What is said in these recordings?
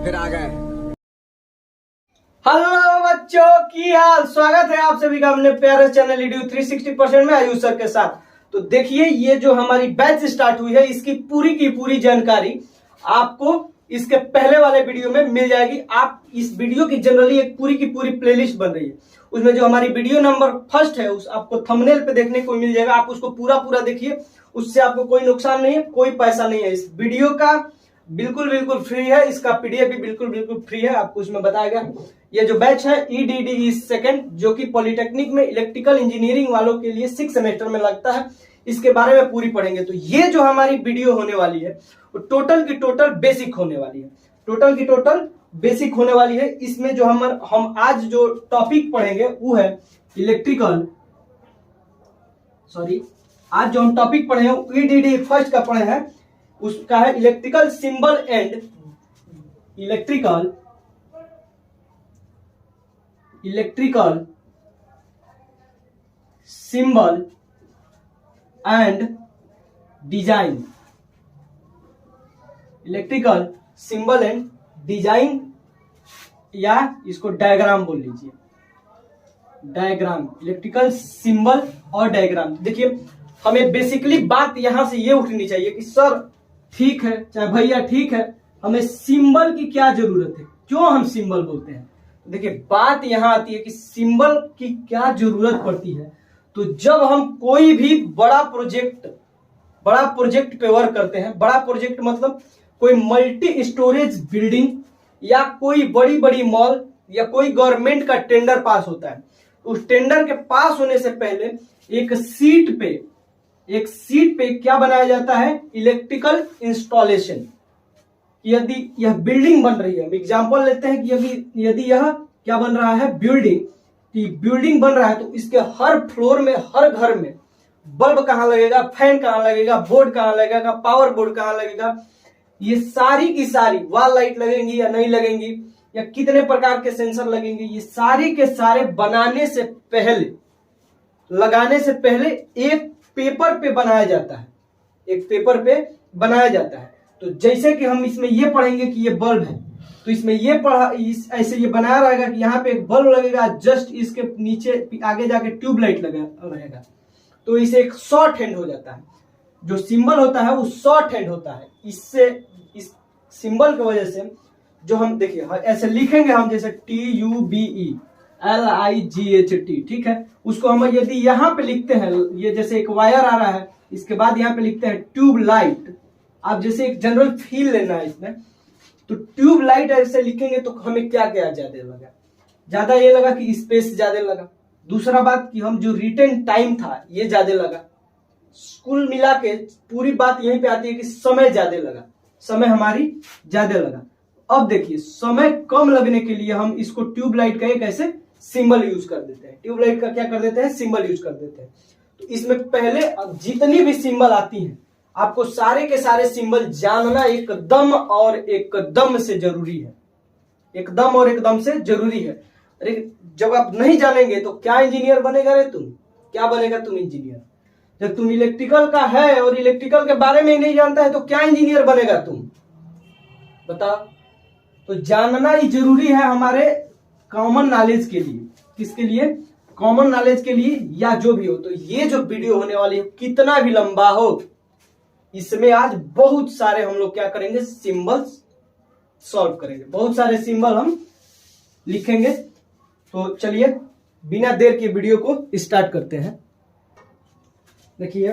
फिर आ गए। हेलो बच्चों, की हाल। स्वागत है आप सभी का अपने प्यारे चैनल EDU 360% में आयुष सर के साथ। तो देखिए, ये जो हमारी बैच स्टार्ट हुई है, इसकी पूरी की पूरी जानकारी आपको इसके पहले वाले वीडियो में मिल जाएगी। आप इस वीडियो की जनरली एक पूरी की पूरी प्लेलिस्ट बन रही है, उसमें जो हमारी वीडियो नंबर फर्स्ट है उस आपको थंबनेल पे देखने को मिल जाएगा। आप उसको पूरा पूरा देखिए, उससे आपको कोई नुकसान नहीं है, कोई पैसा नहीं है। इस वीडियो का बिल्कुल फ्री है, इसका PDF भी बिल्कुल फ्री है, आपको उसमें बताया गया। ये जो बैच है EDD सेकंड, जो कि पॉलिटेक्निक में इलेक्ट्रिकल इंजीनियरिंग वालों के लिए 6 सेमेस्टर में लगता है, इसके बारे में पूरी पढ़ेंगे। तो ये जो हमारी वीडियो होने वाली है वो टोटल की टोटल बेसिक होने वाली है, टोटल की टोटल बेसिक होने वाली है। इसमें जो हम आज जो टॉपिक पढ़ेंगे वो है इलेक्ट्रिकल, आज जो हम टॉपिक पढ़े हैं EDD फर्स्ट का पढ़े हैं, उसका है electrical symbol and electrical symbol and design, electrical symbol and design, या इसको डायग्राम बोल लीजिए, डायग्राम, इलेक्ट्रिकल सिंबल और डायग्राम। देखिए, हमें बेसिकली बात यहां से ये उठनी चाहिए कि सर ठीक है, चाहे भैया ठीक है, हमें सिंबल की क्या जरूरत है, क्यों हम सिंबल बोलते हैं। देखिए, बात यहां आती है कि सिंबल की क्या जरूरत पड़ती है। तो जब हम कोई भी बड़ा प्रोजेक्ट पे वर्क करते हैं, बड़ा प्रोजेक्ट मतलब कोई मल्टी स्टोरेज बिल्डिंग या कोई बड़ी बड़ी मॉल या कोई गवर्नमेंट का टेंडर पास होता है, उस टेंडर के पास होने से पहले एक सीट पे क्या बनाया जाता है, इलेक्ट्रिकल इंस्टॉलेशन। यदि यह बिल्डिंग बन रही है, हम एग्जांपल लेते हैं कि यदि यह क्या बन रहा है, बिल्डिंग बन रहा है, तो इसके हर फ्लोर में, हर घर में बल्ब कहां लगेगा, फैन कहां लगेगा, बोर्ड कहां लगेगा, पावर बोर्ड कहां लगेगा, ये सारी की सारी वॉल लाइट लगेंगी या नहीं लगेंगी, या कितने प्रकार के सेंसर लगेंगे, ये सारे के सारे लगाने से पहले एक पेपर पे बनाया जाता है। तो जैसे कि हम इसमें ये पढ़ेंगे कि ये बल्ब है, तो इसमें ये ऐसे ये बनाया रहेगा कि यहाँ पे एक बल्ब लगेगा, जस्ट इसके नीचे आगे जाके ट्यूबलाइट रहेगा, तो इसे एक शॉर्ट हैंड हो जाता है। जो सिंबल होता है वो शॉर्ट हैंड होता है। इससे इस सिंबल की वजह से जो हम देखिए ऐसे लिखेंगे हम, जैसे TUBELIGHT, ठीक है, उसको हम यदि यहाँ पे लिखते हैं, ये जैसे एक वायर आ रहा है, इसके बाद यहाँ पे लिखते हैं ट्यूबलाइट। आप जैसे एक जनरल फील लेना है इसमें, तो ट्यूबलाइट ऐसे लिखेंगे तो हमें क्या ज्यादा ये लगा कि स्पेस ज्यादा लगा। दूसरा बात कि हम जो रिटर्न टाइम था ये ज्यादा लगा। कुल मिला के पूरी बात यहीं पे आती है कि समय ज्यादा लगा, समय हमारी ज्यादा लगा। अब देखिए, समय कम लगने के लिए हम इसको ट्यूबलाइट का एक ऐसे सिंबल यूज कर देते हैं, ट्यूबलाइट का क्या कर देते हैं, सिंबल यूज कर देते हैं। तो इसमें पहले जितनी भी सिंबल आती हैं, आपको सारे के सारे सिंबल जानना एकदम से जरूरी है, एकदम से जरूरी है। अरे जब आप नहीं जानेंगे तो क्या इंजीनियर बनेगा रे तुम, क्या बनेगा तुम इंजीनियर। जब तुम इलेक्ट्रिकल का है और इलेक्ट्रिकल के बारे में ही नहीं जानता है तो क्या इंजीनियर बनेगा तुम, बताओ। तो जानना ही जरूरी है हमारे कॉमन नॉलेज के लिए। किसके लिए, कॉमन नॉलेज के लिए, या जो भी हो। तो ये जो वीडियो होने वाली है, कितना भी लंबा हो, इसमें आज बहुत सारे हम लोग क्या करेंगे, सिंबल्स सॉल्व करेंगे, बहुत सारे सिंबल हम लिखेंगे। तो चलिए बिना देर के वीडियो को स्टार्ट करते हैं। देखिए,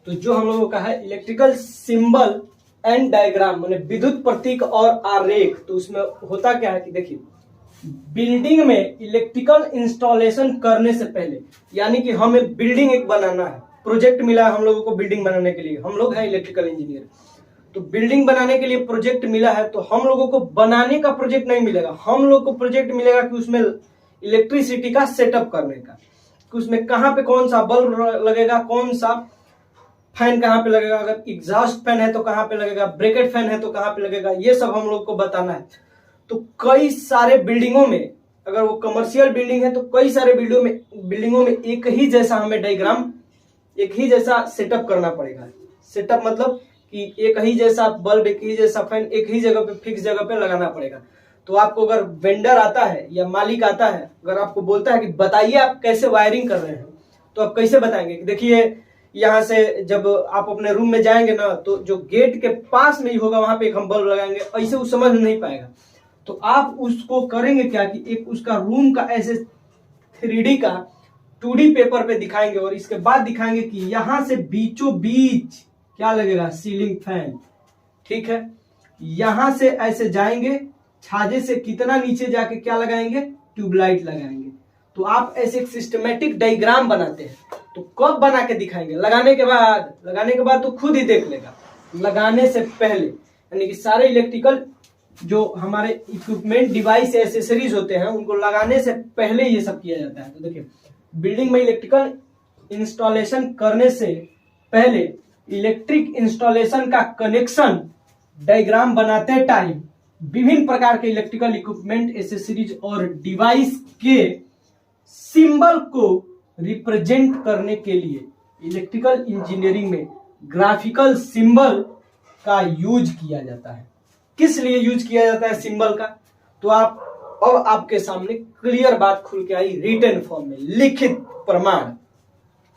तो जो हम लोगों का है इलेक्ट्रिकल सिंबल एंड डायग्राम, माने विद्युत प्रतीक और आरेख। तो उसमें होता क्या है कि देखिए, बिल्डिंग में इलेक्ट्रिकल इंस्टॉलेशन करने से पहले, यानी कि हमें बिल्डिंग एक बनाना है, प्रोजेक्ट मिला है हम लोगों को बिल्डिंग बनाने के लिए, हम लोग हैं इलेक्ट्रिकल इंजीनियर। तो बिल्डिंग बनाने के लिए प्रोजेक्ट मिला है, तो हम लोगों को बनाने का प्रोजेक्ट नहीं मिलेगा, हम लोग को प्रोजेक्ट मिलेगा कि उसमें इलेक्ट्रिसिटी का सेटअप करने का, कि उसमें कहाँ पे कौन सा बल्ब लगेगा, कौन सा फैन कहाँ पे लगेगा, अगर एग्जॉस्ट फैन है तो कहाँ पे लगेगा, ब्रैकेट फैन है तो कहाँ पे लगेगा, ये सब हम लोग को बताना है। तो कई सारे बिल्डिंगों में, अगर वो कमर्शियल बिल्डिंग है तो कई सारे बिल्डिंगों में एक ही जैसा हमें डायग्राम, एक ही जैसा सेटअप करना पड़ेगा। सेटअप मतलब कि एक ही जैसा बल्ब, एक ही जैसा फैन एक ही जगह पे, फिक्स जगह पे लगाना पड़ेगा। तो आपको अगर वेंडर आता है या मालिक आता है, अगर आपको बोलता है कि बताइए आप कैसे वायरिंग कर रहे हैं, तो आप कैसे बताएंगे कि देखिए यहाँ से जब आप अपने रूम में जाएंगे ना, तो जो गेट के पास में ही होगा वहां पे एक हम बल्ब लगाएंगे, ऐसे वो समझ नहीं पाएगा। तो आप उसको करेंगे क्या कि एक उसका रूम का ऐसे 3D का 2D पेपर पे दिखाएंगे, और इसके बाद दिखाएंगे कि यहां से बीचों बीच क्या लगेगा, सीलिंग फैन। ठीक है, यहां से ऐसे जाएंगे, छाजे से कितना नीचे जाके क्या लगाएंगे, ट्यूबलाइट लगाएंगे। तो आप ऐसे एक सिस्टमेटिक डायग्राम बनाते हैं। तो कब बना के दिखाएंगे, लगाने के बाद। लगाने के बाद तो खुद ही देख लेगा, लगाने से पहले यानी कि सारे इलेक्ट्रिकल जो हमारे इक्विपमेंट, डिवाइस, एसेसरीज होते हैं, उनको लगाने से पहले ये सब किया जाता है। तो देखिए, बिल्डिंग में इलेक्ट्रिकल इंस्टॉलेशन करने से पहले इलेक्ट्रिक इंस्टॉलेशन का कनेक्शन डायग्राम बनाते टाइम विभिन्न प्रकार के इलेक्ट्रिकल इक्विपमेंट, एसेसरीज और डिवाइस के सिंबल को रिप्रेजेंट करने के लिए इलेक्ट्रिकल इंजीनियरिंग में ग्राफिकल सिंबल का यूज किया जाता है। किस लिए यूज किया जाता है सिंबल का, तो अब आपके सामने क्लियर बात खुल के आई, रिटन फॉर्म में, लिखित प्रमाण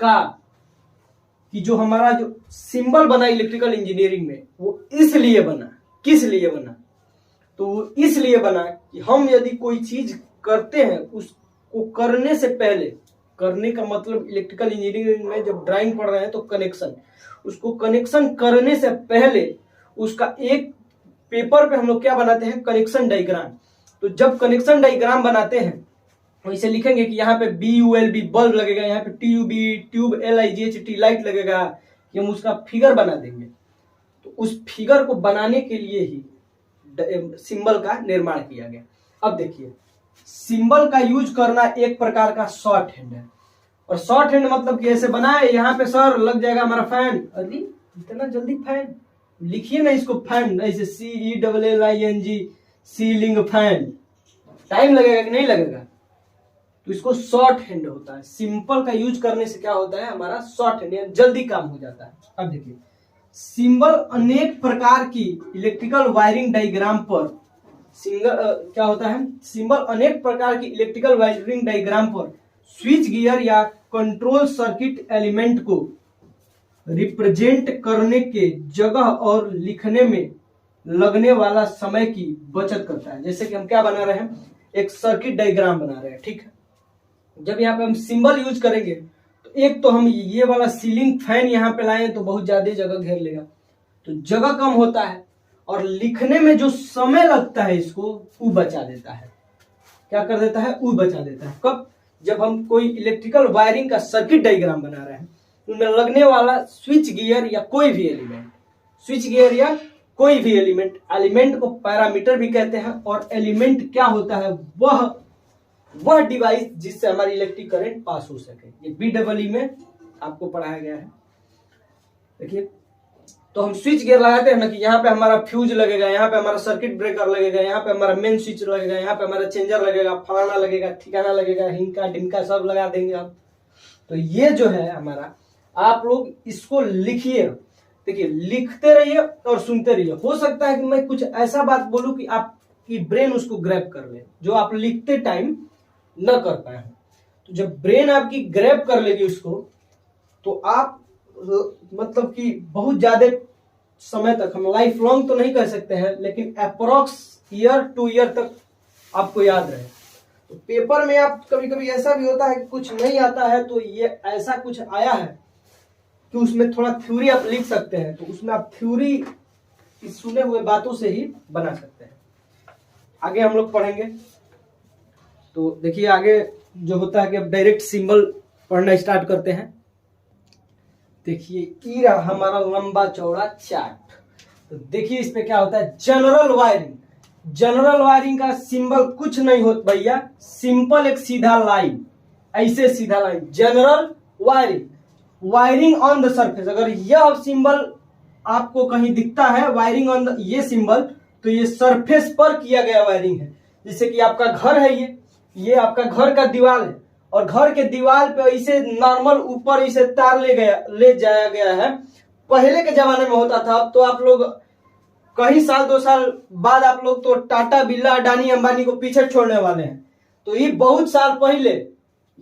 का, कि जो हमारा जो सिंबल बना इलेक्ट्रिकल इंजीनियरिंग में, वो इसलिए बना। किस लिए बना, तो वो इसलिए बना कि हम यदि कोई चीज करते हैं, उसको करने से पहले, करने का मतलब इलेक्ट्रिकल इंजीनियरिंग में जब ड्राइंग पढ़ रहे हैं तो कनेक्शन, उसको कनेक्शन करने से पहले उसका एक पेपर पे हम लोग क्या बनाते हैं, कनेक्शन डायग्राम। तो जब कनेक्शन डायग्राम बनाते हैं तो इसे लिखेंगे कि यहाँ पे BULB बल्ब लगेगा, यहाँ पे TUB ट्यूब, LIGHT लाइट लगेगा, कि हम उसका फिगर बना देंगे। तो उस फिगर को बनाने के लिए ही सिंबल का निर्माण किया गया। अब देखिए, सिंबल का यूज करना एक प्रकार का शॉर्ट हैंड है। और शॉर्ट हैंड मतलब कि ऐसे बनाए, यहाँ पे सर लग जाएगा हमारा फैन, अरे इतना जल्दी फैन, लिखिए ना इसको फैन, ऐसे CELLING, सीलिंग फैन, टाइम लगेगा कि नहीं लगेगा। तो इसको शॉर्ट हैंड होता है। सिंपल का यूज करने से क्या होता है, हमारा शॉर्ट हैंड, जल्दी काम हो जाता है। अब देखिए, सिंबल अनेक प्रकार की इलेक्ट्रिकल वायरिंग डायग्राम पर क्या होता है, सिंबल अनेक प्रकार की इलेक्ट्रिकल वायरिंग डायग्राम पर स्विच गियर या कंट्रोल सर्किट एलिमेंट को रिप्रेजेंट करने के जगह और लिखने में लगने वाला समय की बचत करता है। जैसे कि हम क्या बना रहे हैं, एक सर्किट डायग्राम बना रहे हैं। ठीक है, जब यहाँ पे हम सिंबल यूज करेंगे तो एक तो हम ये वाला सीलिंग फैन यहाँ पे लाएं तो बहुत ज्यादा जगह घेर लेगा, तो जगह कम होता है, और लिखने में जो समय लगता है इसको वो बचा देता है। क्या कर देता है, वो बचा देता है। कब, जब हम कोई इलेक्ट्रिकल वायरिंग का सर्किट डायग्राम बना रहे हैं, उनमें लगने वाला स्विच गियर या कोई भी एलिमेंट, स्विच गियर या कोई भी एलिमेंट को पैरामीटर भी कहते हैं। और एलिमेंट क्या होता है, वह डिवाइस जिससे हमारी इलेक्ट्रिक करंट पास हो सके। ये BEE में आपको पढ़ाया गया है। देखिए, तो हम स्विच गियर लगाते हैं ना, कि यहाँ पे हमारा फ्यूज लगेगा, यहाँ पे हमारा सर्किट ब्रेकर लगेगा, यहाँ पे हमारा मेन स्विच लगेगा, यहाँ पे हमारा चेंजर लगेगा, फलाना लगेगा, ठिकाना लगेगा, हिंका डिंका सब लगा देंगे हम। तो ये जो है हमारा, आप लोग इसको लिखिए। देखिए, लिखते रहिए और सुनते रहिए। हो सकता है कि मैं कुछ ऐसा बात बोलूं कि आपकी ब्रेन उसको ग्रैब कर ले, जो आप लिखते टाइम न कर पाए। तो जब ब्रेन आपकी ग्रैब कर लेगी उसको, तो आप मतलब कि बहुत ज्यादा समय तक, हम लाइफ लॉन्ग तो नहीं कह सकते हैं, लेकिन अप्रोक्स ईयर टू ईयर तक आपको याद रहे। तो पेपर में आप कभी कभी ऐसा भी होता है कि कुछ नहीं आता है, तो ये ऐसा कुछ आया है कि उसमें थोड़ा थ्योरी आप लिख सकते हैं, तो उसमें आप थ्योरी सुने हुए बातों से ही बना सकते हैं। आगे हम लोग पढ़ेंगे। तो देखिए, आगे जो होता है कि अब डायरेक्ट सिंबल पढ़ना स्टार्ट करते हैं। देखिए, ये रहा हमारा लंबा चौड़ा चार्ट। तो देखिए, इस पे क्या होता है, जनरल वायरिंग। जनरल वायरिंग का सिंबल कुछ नहीं होता भैया, सिंपल एक सीधा लाइन, ऐसे सीधा line, general wiring, wiring on the surface. अगर यह सिंबल आपको कहीं दिखता है, वायरिंग ऑन द, ये सिंबल, तो ये सरफेस पर किया गया वायरिंग है। जैसे कि आपका घर है, ये आपका घर का दीवार है, और घर के दीवार पे इसे नॉर्मल ऊपर इसे तार ले जाया गया है पहले के जमाने में होता था। अब तो आप लोग कई साल 2 साल बाद आप लोग तो टाटा बिरला अडानी अंबानी को पीछे छोड़ने वाले हैं। तो ये बहुत साल पहले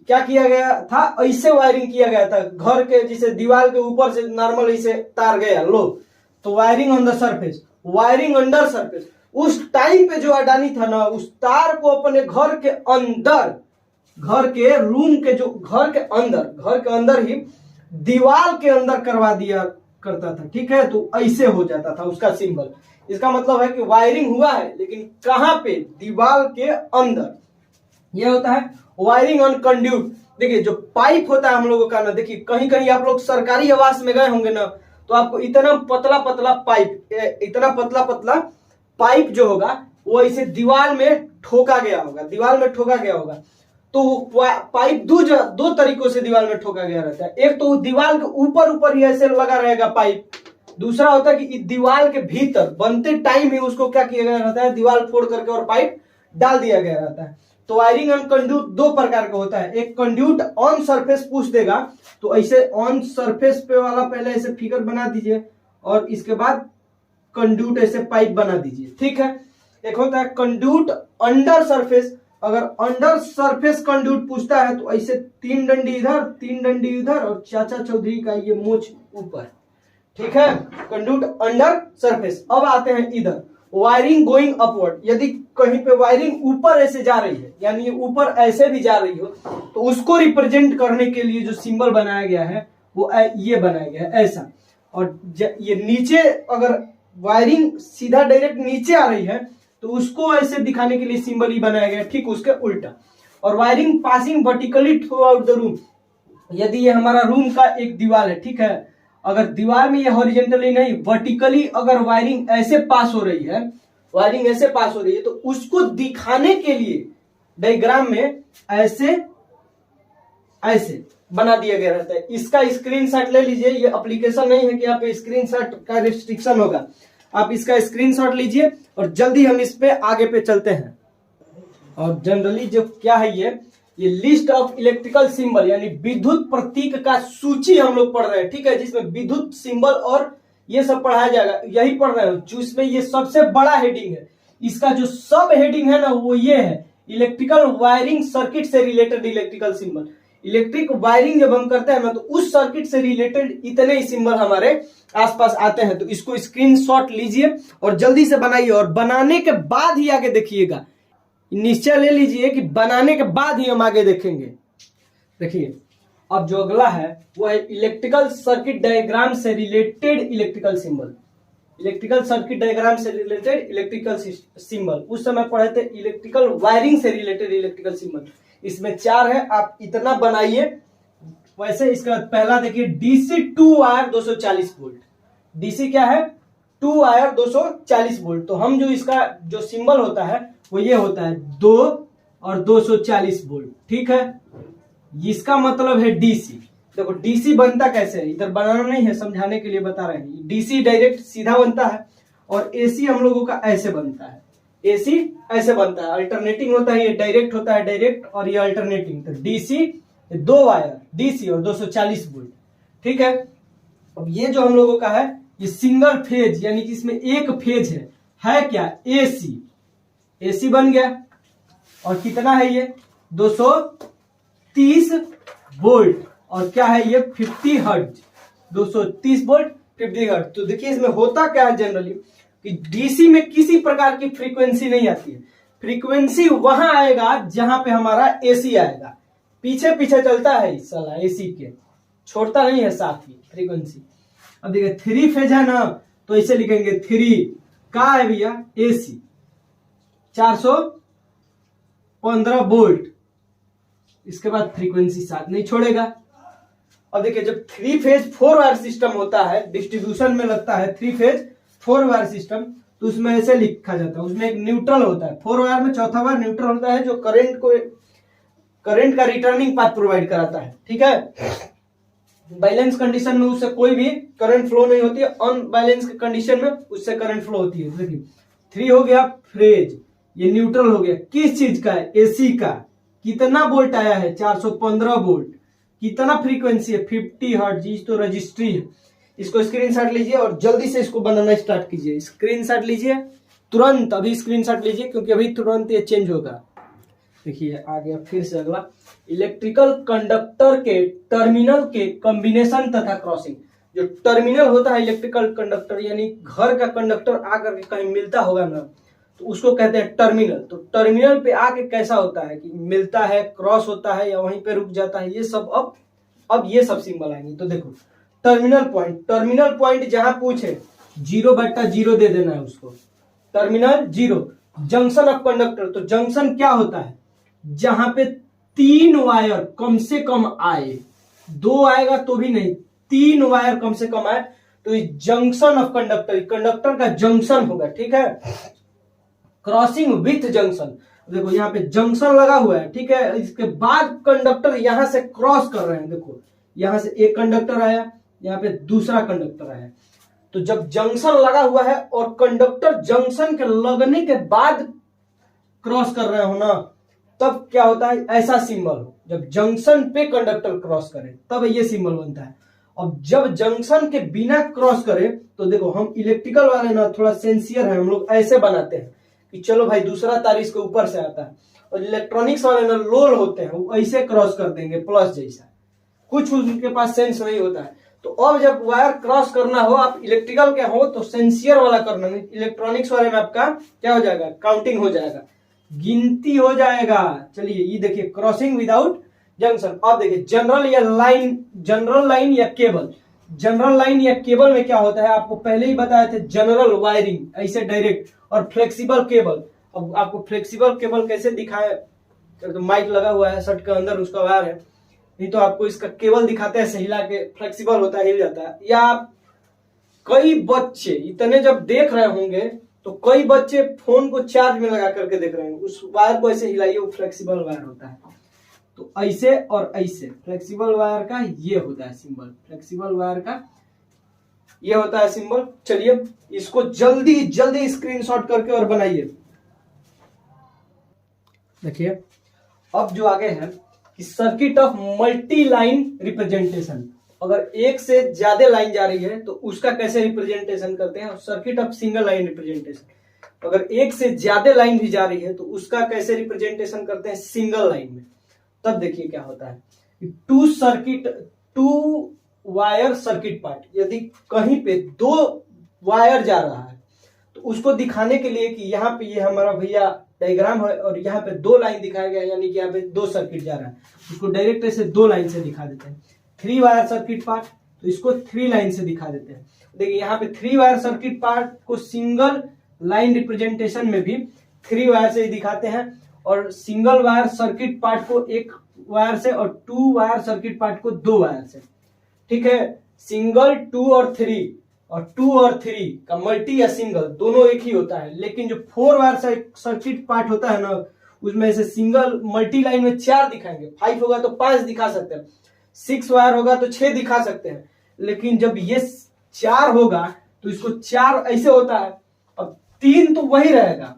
क्या किया गया था, ऐसे वायरिंग किया गया था घर के, जिसे दीवार के ऊपर से नॉर्मल ऐसे तार गया लो, तो wiring on the surface, wiring under surface. उस टाइम पे जो अडानी था ना, उस तार को अपने घर के अंदर, घर के रूम के, जो घर के अंदर ही दीवार के अंदर करवा दिया करता था। ठीक है, तो ऐसे हो जाता था उसका सिंबल। इसका मतलब है कि वायरिंग हुआ है, लेकिन कहां पे, दीवार के अंदर। यह होता है वायरिंग ऑन कंड्यूट। देखिए जो पाइप होता है हम लोगों का ना, देखिए कहीं कहीं आप लोग सरकारी आवास में गए होंगे ना, तो आपको इतना पतला पतला पाइप, इतना पतला पतला पाइप जो होगा वो ऐसे दीवार में ठोका गया होगा, दीवार में ठोका गया होगा। तो वो पाइप दो तरीकों से दीवार में ठोका गया रहता है। एक तो दीवार के ऊपर ही ऐसे लगा रहेगा पाइप, दूसरा होता है कि दीवार के भीतर बनते टाइम ही उसको क्या किया गया रहता है, दीवार फोड़ करके और पाइप डाल दिया गया रहता है। तो वायरिंग ऑन कंड्यूट दो प्रकार का होता है। एक कंड्यूट ऑन सरफेस पूछ देगा, तो ऐसे ऑन सरफेस पे वाला पहले ऐसे फिगर बना दीजिए और इसके बाद कंड्यूट ऐसे पाइप बना दीजिए। ठीक है। एक होता है कंड्यूट अंडर सरफेस। अगर अंडर सरफेस कंड्यूट पूछता है तो ऐसे 3 डंडी इधर 3 डंडी इधर और चाचा चौधरी का ये मूछ ऊपर। ठीक है, कंड्यूट अंडर सरफेस। अब आते हैं इधर वायरिंग गोइंग अपवर्ड। यदि कहीं पे वायरिंग ऊपर ऐसे जा रही है, यानी ऊपर ऐसे भी जा रही हो, तो उसको रिप्रेजेंट करने के लिए जो सिंबल बनाया गया है वो ये बनाया गया है ऐसा। और ये नीचे अगर वायरिंग सीधा डायरेक्ट नीचे आ रही है तो उसको ऐसे दिखाने के लिए सिंबल ही बनाया गया, ठीक उसके उल्टा। और wiring passing vertically through out the room. यदि ये हमारा रूम का एक दीवार है, ठीक है, अगर दीवार में ये हॉरिजेंटली नहीं वर्टिकली अगर वायरिंग ऐसे पास हो रही है, वायरिंग ऐसे पास हो रही है, तो उसको दिखाने के लिए डायग्राम में ऐसे ऐसे बना दिया गया रहता है। इसका स्क्रीनशॉट ले लीजिए। ये एप्लीकेशन नहीं है कि आप स्क्रीनशॉट का रिस्ट्रिक्शन होगा, आप इसका स्क्रीनशॉट लीजिए और जल्दी हम इस पे आगे पे चलते हैं। और जनरली जो क्या है ये लिस्ट ऑफ इलेक्ट्रिकल सिंबल यानी विद्युत प्रतीक का सूची हम लोग पढ़ रहे हैं। ठीक है, जिसमें विद्युत सिंबल और ये सब पढ़ाया जाएगा, यही पढ़ रहे हो। जिसमें ये सबसे बड़ा हेडिंग है, इसका जो सब हेडिंग है ना वो ये है, इलेक्ट्रिकल वायरिंग सर्किट से related electrical symbol. Electric wiring जब हम करते हैं ना, तो उस सर्किट से रिलेटेड इतने ही सिंबल हमारे आसपास आते हैं। तो इसको स्क्रीनशॉट लीजिए और जल्दी से बनाइए, और बनाने के बाद ही आगे देखिएगा। निश्चय ले लीजिए कि बनाने के बाद ही हम आगे देखेंगे। देखिए अब जो अगला है वो है इलेक्ट्रिकल सर्किट डायग्राम से related electrical symbol. Electrical circuit diagram से रिलेटेड इलेक्ट्रिकल सिंबल। उस समय पढ़े थे इलेक्ट्रिकल वायरिंग से रिलेटेड इलेक्ट्रिकल सिंबल। इसमें 4 है, आप इतना बनाइए। वैसे इसका पहला देखिए डीसी 2 वायर 240 वोल्ट। डीसी क्या है? 2 वायर 240 वोल्ट। तो हम जो इसका जो सिंबल होता है वो ये होता है 2 और 240 वोल्ट। ठीक है, इसका मतलब है डीसी। देखो डीसी बनता कैसे है, इधर बनाना नहीं है, समझाने के लिए बता रहे हैं। डीसी डायरेक्ट सीधा बनता है और एसी हम लोगों का ऐसे बनता है। एसी ऐसे बनता है, अल्टरनेटिंग होता है। ये डायरेक्ट होता है डायरेक्ट, और ये अल्टरनेटिंग। तो डीसी 2 वायर डीसी और 240 वोल्ट। ठीक है, अब ये जो हम लोगों का है ये सिंगल फेज, यानी कि इसमें एक फेज है क्या? एसी। एसी बन गया। और कितना है ये? 230 वोल्ट। और क्या है ये? 50 हर्ट्ज। 230 volt 50 hertz. तो देखिए इसमें होता क्या है जनरली कि डीसी में किसी प्रकार की फ्रीक्वेंसी नहीं आती है। फ्रीक्वेंसी वहां आएगा जहां पे हमारा एसी आएगा। पीछे पीछे चलता है इस साला एसी के, छोड़ता नहीं है साथ ही फ्रीक्वेंसी। अब देखिए 3 फेज है ना, तो इसे लिखेंगे 3 का है भैया एसी 415 वोल्ट। इसके बाद फ्रीक्वेंसी साथ नहीं छोड़ेगा। अब देखिए जब 3 फेज 4 वायर सिस्टम होता है, डिस्ट्रीब्यूशन में लगता है 3 फेज 4 वायर सिस्टम, तो उसमें ऐसे लिखा जाता है। उसमें एक न्यूट्रल होता है। 4 वायर में चौथा वायर न्यूट्रल होता है, जो करंट का रिटर्निंग पाथ प्रोवाइड कराता है। ठीक है, बैलेंस कंडीशन में उससे कोई भी करंट फ्लो नहीं होती है, अनबैलेंस कंडीशन में उससे करंट फ्लो होती है। देखिए 3 हो गया फेज, ये न्यूट्रल हो गया। किस चीज का है? एसी का। कितना वोल्ट आया है? 415 वोल्ट। कितना फ्रीक्वेंसी है? 50 हर्ट्ज। तो रजिस्ट्री है। इसको स्क्रीनशॉट लीजिए और जल्दी से इसको बनाना स्टार्ट कीजिए। स्क्रीनशॉट लीजिए तुरंत, अभी स्क्रीनशॉट लीजिए क्योंकि अभी तुरंत ये चेंज होगा। देखिए आ गया फिर से अगला, इलेक्ट्रिकल कंडक्टर के टर्मिनल के कॉम्बिनेशन तथा क्रॉसिंग। जो टर्मिनल होता है इलेक्ट्रिकल कंडक्टर, यानी घर का कंडक्टर आकर के कहीं मिलता होगा ना, तो उसको कहते हैं टर्मिनल। तो टर्मिनल पे आके कैसा होता है कि मिलता है, क्रॉस होता है या वहीं पे रुक जाता है, ये सब अब ये सब सिंबल आएंगे। तो देखो टर्मिनल पॉइंट जहां पूछे 0/0 दे देना है उसको, टर्मिनल 0। जंक्शन ऑफ कंडक्टर, तो जंक्शन क्या होता है, जहां पे 3 वायर कम से कम आए, 2 आएगा तो भी नहीं, 3 वायर कम से कम आए तो ये जंक्शन ऑफ कंडक्टर, कंडक्टर का जंक्शन होगा, ठीक है। क्रॉसिंग विथ जंक्शन, देखो यहाँ पे जंक्शन लगा हुआ है, ठीक है, इसके बाद कंडक्टर यहां से क्रॉस कर रहे हैं। देखो यहां से एक कंडक्टर आया, यहाँ पे दूसरा कंडक्टर आया, तो जब जंक्शन लगा हुआ है और कंडक्टर जंक्शन के लगने के बाद क्रॉस कर रहे हो ना, तब क्या होता है, ऐसा सिंबल हो। जब जंक्शन पे कंडक्टर क्रॉस करे तब ये सिंबल बनता है। अब जब जंक्शन के बिना क्रॉस करे, तो देखो हम इलेक्ट्रिकल वाले ना थोड़ा सेंसियर है, हम लोग ऐसे बनाते हैं कि चलो भाई दूसरा तार इसके ऊपर से आता है, और इलेक्ट्रॉनिक्स वाले ना लोल होते हैं, वो ऐसे क्रॉस कर देंगे प्लस जैसा, कुछ उनके पास सेंस नहीं होता है। तो अब जब वायर क्रॉस करना हो, आप इलेक्ट्रिकल के हो तो सेंसियर वाला करना, इलेक्ट्रॉनिक्स वाले में आपका क्या हो जाएगा, काउंटिंग हो जाएगा, गिनती हो जाएगा। चलिए ये देखिए क्रॉसिंग विदाउट जंक्शन। अब देखिए जनरल लाइन या केबल, जनरल लाइन या केबल में क्या होता है, आपको पहले ही बताए थे, जनरल वायरिंग ऐसे डायरेक्ट, और फ्लेक्सिबल केबल। अब आपको फ्लेक्सिबल केबल कैसे दिखाए, तो माइक लगा हुआ है शर्ट के अंदर, उसका वायर है, नहीं तो आपको इसका केबल दिखाते हैं, हिला के फ्लेक्सिबल होता है, हिल जाता है। या आप कई बच्चे इतने जब देख रहे होंगे तो कई बच्चे फोन को चार्ज में लगा करके देख रहे हैं, उस वायर को ऐसे हिलाइए, वो फ्लेक्सिबल वायर होता है। तो ऐसे और ऐसे फ्लेक्सिबल वायर का ये होता है सिंबल, फ्लेक्सिबल वायर का ये होता है सिंबल। चलिए इसको जल्दी स्क्रीनशॉट करके और बनाइए। देखिए अब जो आगे है कि circuit of multi line representation, अगर एक से ज्यादा लाइन जा रही है तो उसका कैसे रिप्रेजेंटेशन करते हैं, और circuit of single line representation, अगर एक से ज्यादा लाइन भी जा रही है तो उसका कैसे रिप्रेजेंटेशन करते हैं सिंगल लाइन में। तब देखिए क्या होता है, टू वायर सर्किट पार्ट, यदि कहीं पे 2 वायर जा रहा है तो उसको दिखाने के लिए कि यहाँ पे ये हमारा भैया डायग्राम है और यहाँ पे 2 लाइन दिखाया गया, यानी कि यहाँ पे 2 सर्किट जा रहा है, उसको डायरेक्ट ऐसे 2 लाइन से दिखा देते हैं। 3 वायर सर्किट पार्ट, तो इसको 3 लाइन से दिखा देते हैं। देखिए यहाँ पे 3 वायर सर्किट पार्ट को सिंगल लाइन रिप्रेजेंटेशन में भी 3 वायर से ही दिखाते हैं, और सिंगल वायर सर्किट पार्ट को 1 वायर से, और 2 वायर सर्किट पार्ट को 2 वायर से, ठीक है। सिंगल 2 और 3, और 2 और 3 का मल्टी या सिंगल दोनों एक ही होता है, लेकिन जो 4 वायर सर्किट पार्ट होता है ना, उसमें से सिंगल मल्टी लाइन में 4 दिखाएंगे, 5 होगा तो 5 दिखा सकते हैं, 6 वायर होगा तो 6 दिखा सकते हैं, लेकिन जब ये 4 होगा तो इसको 4 ऐसे होता है। अब 3 तो वही रहेगा,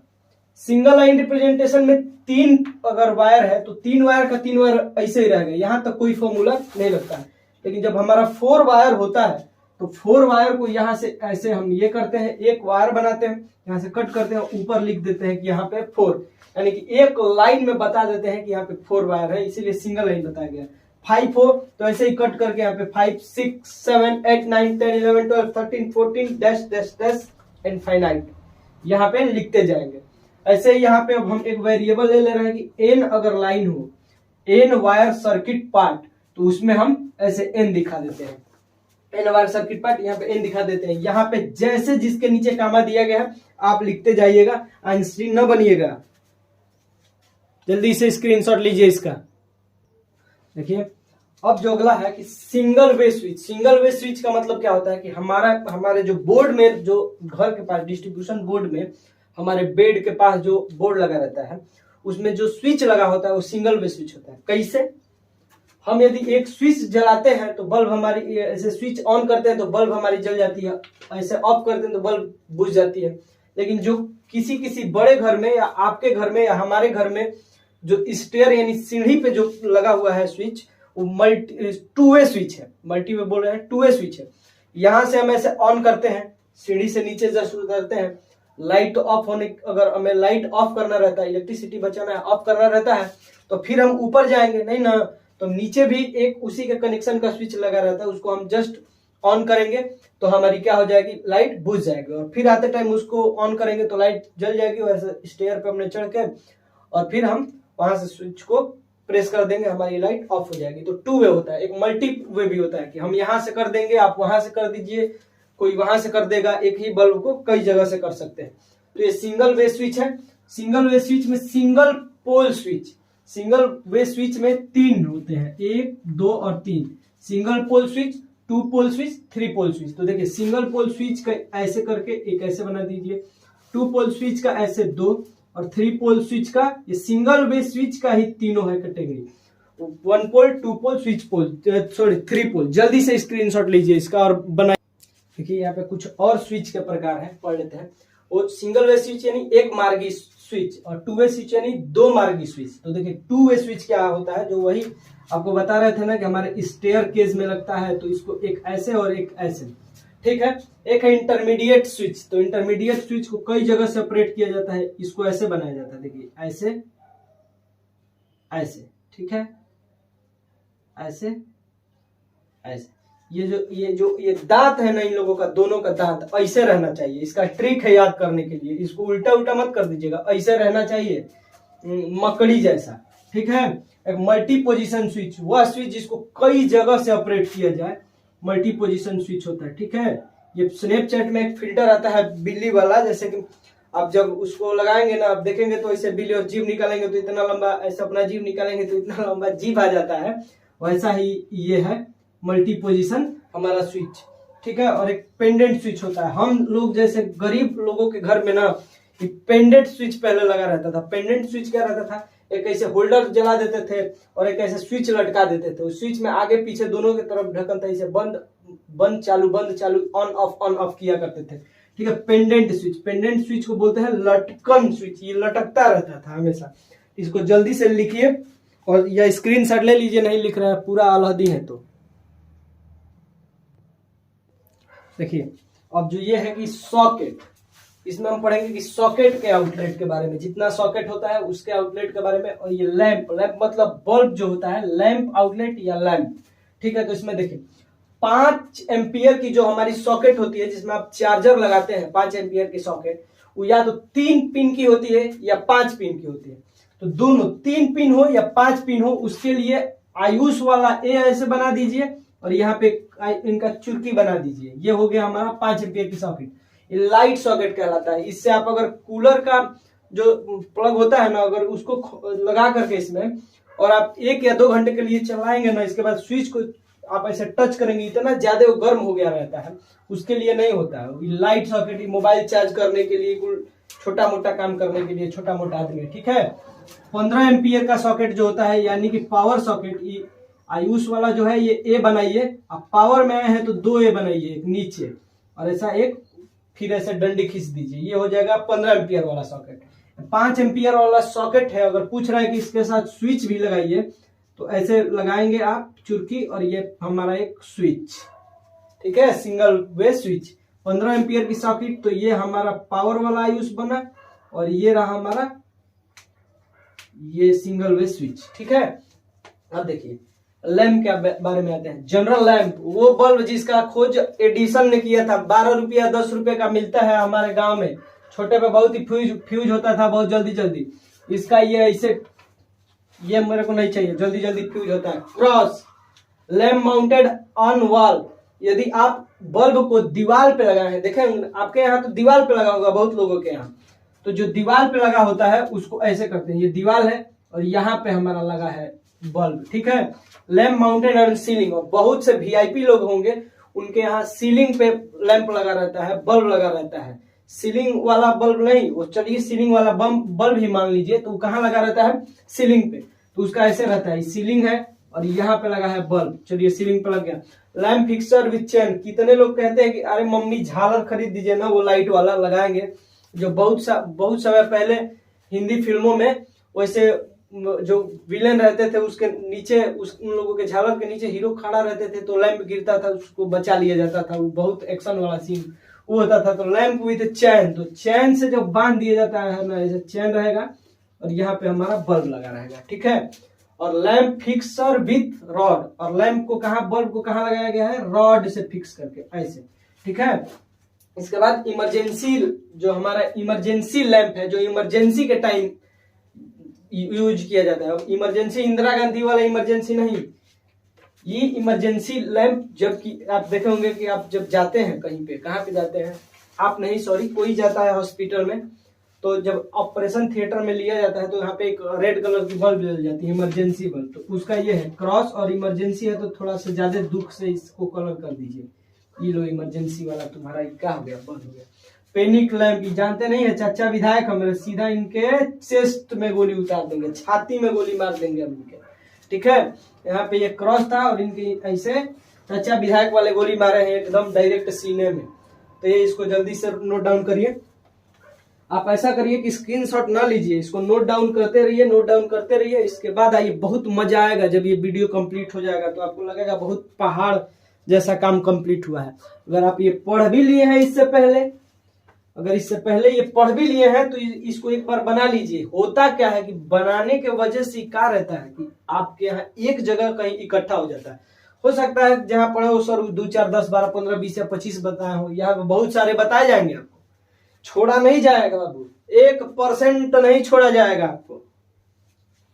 सिंगल लाइन रिप्रेजेंटेशन में 3 अगर वायर है तो 3 वायर का 3 वायर ऐसे ही रहेगा, यहां तक कोई फॉर्मूला नहीं लगता है। लेकिन जब हमारा 4 वायर होता है तो 4 वायर को यहां से ऐसे हम ये करते हैं, एक वायर बनाते हैं, यहां से कट करते हैं, ऊपर लिख देते हैं कि यहाँ पे 4, यानी कि एक लाइन में बता देते हैं कि यहाँ पे 4 वायर है, इसीलिए सिंगल लाइन बताया गया। 5 हो तो ऐसे ही कट करके यहाँ पे 5, 6, 7, 8, 9, 10, 11, 12, 13, 14 डैश डैश डैश इनफाइनाइट यहाँ पे लिखते जाएंगे। ऐसे ही यहाँ पे अब हम एक वेरिएबल ले रहे हैं कि n अगर लाइन हो, n वायर सर्किट पार्ट, तो उसमें हम ऐसे n दिखा देते हैं, n वायर सर्किट पार्ट, यहाँ पे n दिखा देते हैं। यहाँ पे जैसे जिसके नीचे कामा दिया गया है आप लिखते जाइएगा, आइंस्टीन न बनिएगा। जल्दी से स्क्रीनशॉट लीजिए इसका। देखिए अब जो अगला है कि single way switch. Single way switch का मतलब क्या होता है कि हमारे जो बोर्ड में, जो घर के पास डिस्ट्रीब्यूशन बोर्ड में, हमारे बेड के पास जो बोर्ड लगा रहता है, उसमें जो स्विच लगा होता है वो सिंगल वे स्विच होता है। कैसे, हम यदि एक स्विच जलाते हैं तो बल्ब हमारी, ऐसे स्विच ऑन करते हैं तो बल्ब हमारी जल जाती है, ऐसे ऑफ करते हैं तो बल्ब बुझ जाती है। लेकिन जो किसी बड़े घर में या आपके घर में या हमारे घर में जो स्टेयर यानी सीढ़ी पे जो लगा हुआ है स्विच, वो 2 वे स्विच है, मल्टी वे बोल रहे हैं, 2 वे स्विच है। यहाँ से हम ऐसे ऑन करते हैं, सीढ़ी से नीचे जस्ट उतरते हैं, लाइट ऑफ होने, अगर हमें लाइट ऑफ करना रहता है, इलेक्ट्रिसिटी बचाना है, ऑफ करना रहता है, तो फिर हम ऊपर जाएंगे नहीं ना, तो नीचे भी एक उसी के कनेक्शन का स्विच लगा रहता है, उसको हम जस्ट ऑन करेंगे तो हमारी क्या हो जाएगी, लाइट बुझ जाएगी, और फिर आते टाइम उसको ऑन करेंगे तो लाइट जल जाएगी। वैसे स्टेयर पे हमने चढ़ के और फिर हम वहां से स्विच को प्रेस कर देंगे, हमारी लाइट ऑफ हो जाएगी। तो टू वे होता है, एक मल्टी वे भी होता है कि हम यहाँ से कर देंगे, आप वहां से कर दीजिए, कोई वहां से कर देगा, एक ही बल्ब को कई जगह से कर सकते हैं। तो ये सिंगल वे स्विच है। सिंगल वे स्विच में single pole switch, single way switch में 3 होते हैं, 1, 2 और 3। Single pole switch, 2 pole switch, 3 pole switch. तो देखिए सिंगल पोल स्विच का ऐसे करके एक ऐसे बना दीजिए, 2 पोल स्विच का ऐसे 2, और 3 पोल स्विच का, ये सिंगल वे स्विच का ही तीनों है कैटेगरी, 1 पोल, 2 पोल, स्विच पोल, सॉरी 3 पोल। जल्दी से स्क्रीनशॉट लीजिए इसका और बनाइए। देखिए यहाँ पे कुछ और स्विच के प्रकार हैं, पढ़ लेते हैं। वो सिंगल वे स्विच यानी एक मार्गी स्विच, और 2 वे स्विच यानी 2 मार्गी स्विच। तो देखिए 2 वे स्विच क्या होता है, जो वही आपको बता रहे थे ना कि हमारे स्टेयर केज में लगता है, तो इसको एक ऐसे और एक ऐसे, ठीक है। एक है इंटरमीडिएट स्विच, तो इंटरमीडिएट स्विच को कई जगह से ऑपरेट किया जाता है, इसको ऐसे बनाया जाता है, देखिए ऐसे ऐसे, ठीक है, ऐसे ऐसे। ये दांत है ना इन लोगों का, दोनों का दांत ऐसे रहना चाहिए। इसका ट्रिक है याद करने के लिए, इसको उल्टा उल्टा मत कर दीजिएगा, ऐसे रहना चाहिए मकड़ी जैसा, ठीक है। एक मल्टी पोजीशन स्विच, वह स्विच जिसको कई जगह से ऑपरेट किया जाए, मल्टी पोजीशन स्विच होता है, ठीक है। ये स्नैपचैट में एक फिल्टर आता है बिल्ली वाला, जैसे कि आप जब उसको लगाएंगे ना, आप देखेंगे तो ऐसे बिल्ली और जीभ निकालेंगे तो इतना लंबा, ऐसे अपना जीभ निकालेंगे तो इतना लंबा जीभ आ जाता है, वैसा ही ये है मल्टी पोजीशन हमारा स्विच, ठीक है। और एक पेंडेंट स्विच होता है। हम लोग जैसे गरीब लोगों के घर में ना पेंडेंट स्विच पहले लगा रहता था। पेंडेंट स्विच क्या रहता था, एक ऐसे होल्डर जला देते थे और एक ऐसे स्विच लटका देते थे। उस स्विच में आगे पीछे दोनों की तरफ ढक्कन था, इसे बंद बंद चालू ऑन ऑफ किया करते थे, ठीक है। पेंडेंट स्विच, पेंडेंट स्विच को बोलते हैं लटकन स्विच, ये लटकता रहता था हमेशा। इसको जल्दी से लिखिए और या स्क्रीनशॉट ले लीजिए, नहीं लिख रहा है पूरा अलहदी है तो। देखिए अब जो ये है कि सॉकेट, इसमें हम पढ़ेंगे कि सॉकेट के आउटलेट के बारे में, जितना सॉकेट होता है उसके आउटलेट के बारे में। और ये लैंप, लैंप मतलब बल्ब जो होता है, लैंप आउटलेट या लैंप, ठीक है। तो इसमें देखिए 5 एम्पियर की जो हमारी सॉकेट होती है, जिसमें आप चार्जर लगाते हैं, 5 एम्पियर की सॉकेट, वो या तो 3 पिन की होती है या 5 पिन की होती है। तो दोनों 3 पिन हो या 5 पिन हो, उसके लिए आयुष वाला ए ऐसे बना दीजिए और यहाँ पे इनका चुरकी बना दीजिए। ये हो गया हमारा 5 एम्पियर की सॉकेट, ये लाइट सॉकेट कहलाता है। इससे आप अगर कूलर का जो प्लग होता है ना, अगर उसको लगा करके इसमें और आप 1 या 2 घंटे के लिए चलाएंगे ना, इसके बाद स्विच को आप ऐसे टच करेंगे, इतना ज्यादा वो गर्म हो गया रहता है, उसके लिए नहीं होता है। लाइट सॉकेट मोबाइल चार्ज करने के लिए, छोटा मोटा काम करने के लिए, छोटा मोटा आदमी, ठीक है। 15 एम्पियर का सॉकेट जो होता है, यानी कि पावर सॉकेट, आयुष वाला जो है ये ए बनाइए, आप पावर में आए हैं तो 2 ए बनाइए, एक नीचे और ऐसा एक, फिर ऐसे डंडी खींच दीजिए, ये हो जाएगा 15 एम्पियर वाला सॉकेट। 5 एम्पियर वाला सॉकेट है, अगर पूछ रहा है कि इसके साथ स्विच भी लगाइए, तो ऐसे लगाएंगे आप चुरकी और ये हमारा एक स्विच, ठीक है, सिंगल वे स्विच। 15 एम्पियर की सॉकेट, तो ये हमारा पावर वाला आयुष बना और ये रहा हमारा ये सिंगल वे स्विच, ठीक है। अब देखिए लैंप के बारे में आते हैं। जनरल लैंप, वो बल्ब जिसका खोज एडिसन ने किया था, 12 रुपया 10 रुपए का मिलता है हमारे गांव में, छोटे पे बहुत ही फ्यूज होता था, बहुत जल्दी जल्दी। इसका ये ऐसे, ये मेरे को नहीं चाहिए, जल्दी जल्दी फ्यूज होता है। Cross lamp mounted on wall, यदि आप बल्ब को दीवार पे लगाए हैं, देखें आपके यहाँ तो दीवार पे लगा होगा बहुत लोगों के यहाँ, तो जो दीवार पे लगा होता है उसको ऐसे करते हैं। ये दीवार है और यहाँ पे हमारा लगा है बल्ब, ठीक है। लैंप माउंटेड ऑन सीलिंग, और बहुत से वीआईपी लोग होंगे उनके यहाँ सीलिंग पे लैंप लगा रहता है, बल्ब लगा रहता है। सीलिंग वाला बल्ब नहीं, वो चलिए सीलिंग वाला बल्ब ही मान लीजिए, तो कहाँ लगा रहता है, सीलिंग पे, तो उसका ऐसे रहता है, सीलिंग है और यहाँ पे लगा है बल्ब, चलिए सीलिंग पे लग गया। लैंप फिक्सर विथ चेन, कितने लोग कहते हैं कि अरे मम्मी झालर खरीद दीजिए ना, वो लाइट वाला लगाएंगे, जो बहुत समय पहले हिंदी फिल्मों में वैसे जो विलेन रहते थे उसके नीचे, उन लोगों के झालर के नीचे हीरो खड़ा रहते थे, तो लैंप गिरता था, उसको बचा लिया जाता था। वो बहुत एक्शन वाला सीन वो होता था। तो लैंप विद चैन, तो चैन से जब बांध दिया जाता है ना, ऐसे चैन रहेगा और यहाँ पे हमारा बल्ब लगा रहेगा, ठीक है। और लैंप फिक्सर विथ रॉड, और लैंप को कहाँ, बल्ब को कहाँ लगाया गया है, रॉड से फिक्स करके ऐसे, ठीक है। इसके बाद इमरजेंसी, जो हमारा इमरजेंसी लैंप है, जो इमरजेंसी के टाइम यूज किया जाता है। इमरजेंसी इंदिरा गांधी वाला इमरजेंसी नहीं, ये इमरजेंसी लैंप जबकि आप देखे होंगे कि आप जब जाते हैं कहीं पे, कहाँ पे जाते हैं आप, नहीं सॉरी, कोई जाता है हॉस्पिटल में, तो जब ऑपरेशन थिएटर में लिया जाता है तो यहाँ पे एक रेड कलर की बल्ब जल जाती है, इमरजेंसी बल्ब। तो उसका ये है क्रॉस, और इमरजेंसी है तो थोड़ा सा ज्यादा दुख से इसको कलर कर दीजिए। ये लो इमरजेंसी वाला तुम्हारा क्या हो गया, बंद हो गया। पैनिक लैंप, जानते नहीं है, चाचा विधायक हमारे, सीधा इनके चेस्ट में गोली उतार देंगे, छाती में गोली मार देंगे हम इनके, ठीक है। यहाँ पे ये क्रॉस था और इनके ऐसे चाचा विधायक वाले गोली मारे हैं एकदम डायरेक्ट सीने में। तो ये इसको जल्दी से नोट डाउन करिए। आप ऐसा करिए कि स्क्रीनशॉट ना लीजिए, इसको नोट डाउन करते रहिए, नोट डाउन करते रहिए। इसके बाद आइए, बहुत मजा आएगा जब ये वीडियो कंप्लीट हो जाएगा, तो आपको लगेगा बहुत पहाड़ जैसा काम कंप्लीट हुआ है। अगर आप ये पढ़ भी लिए हैं इससे पहले, अगर इससे पहले ये पढ़ भी लिए हैं, तो इसको एक बार बना लीजिए। होता क्या है कि बनाने के वजह से क्या रहता है कि आपके यहाँ एक जगह कहीं इकट्ठा हो जाता है। हो सकता है जहां पढ़े हो सर 2 4 10 12 15 20 या 25 बताए हो, यहाँ बहुत सारे बताए जाएंगे, आपको छोड़ा नहीं जाएगा बाबू, 1% नहीं छोड़ा जाएगा आपको।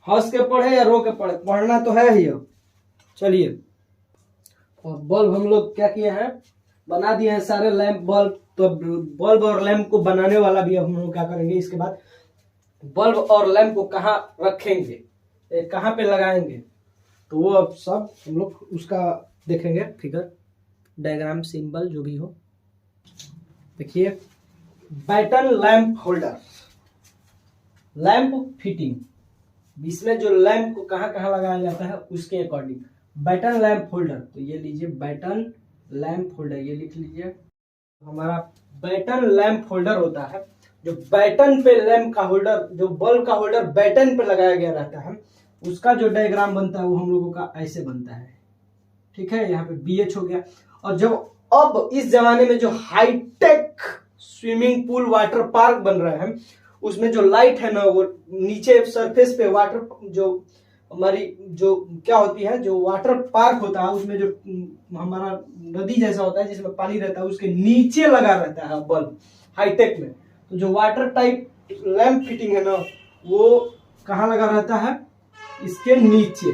हंस के पढ़े या रो के पढ़े, पढ़ना तो है ही। अब चलिए, और बल्ब हम लोग क्या किए हैं, बना दिए हैं सारे लैंप बल्ब। तो बल्ब और लैंप को बनाने वाला भी हम लोग क्या करेंगे, इसके बाद बल्ब और लैंप को कहाँ रखेंगे, कहाँ पे लगाएंगे, तो वो अब सब हम लोग उसका देखेंगे, फिगर डायग्राम सिंबल जो भी हो। देखिए, batten lamp holder, lamp fitting, इसमें जो लैंप को कहाँ कहाँ लगाया जाता है उसके अकॉर्डिंग। बैटन लैंप होल्डर, तो ये लीजिए बैटन लैंप होल्डर, ये लिख लीजिए। हमारा बैटन लैंप होल्डर होता है, जो बैटन पे लैंप का होल्डर, जो बल्ब का होल्डर बैटन पे लगाया गया रहता है, उसका जो डायग्राम बनता है वो हम लोगों का ऐसे बनता है, ठीक है। यहाँ पे BH हो गया। और जब अब इस जमाने में जो high tech swimming pool water park बन रहा है, उसमें जो लाइट है ना, वो नीचे सरफेस पे वाटर, जो हमारी जो क्या होती है, जो वाटर पार्क होता है, उसमें जो हमारा नदी जैसा होता है जिसमें पानी रहता है, उसके नीचे लगा रहता है बल्ब हाईटेक में। तो जो वाटर टाइप लैंप फिटिंग है ना, वो कहाँ लगा रहता है, इसके नीचे।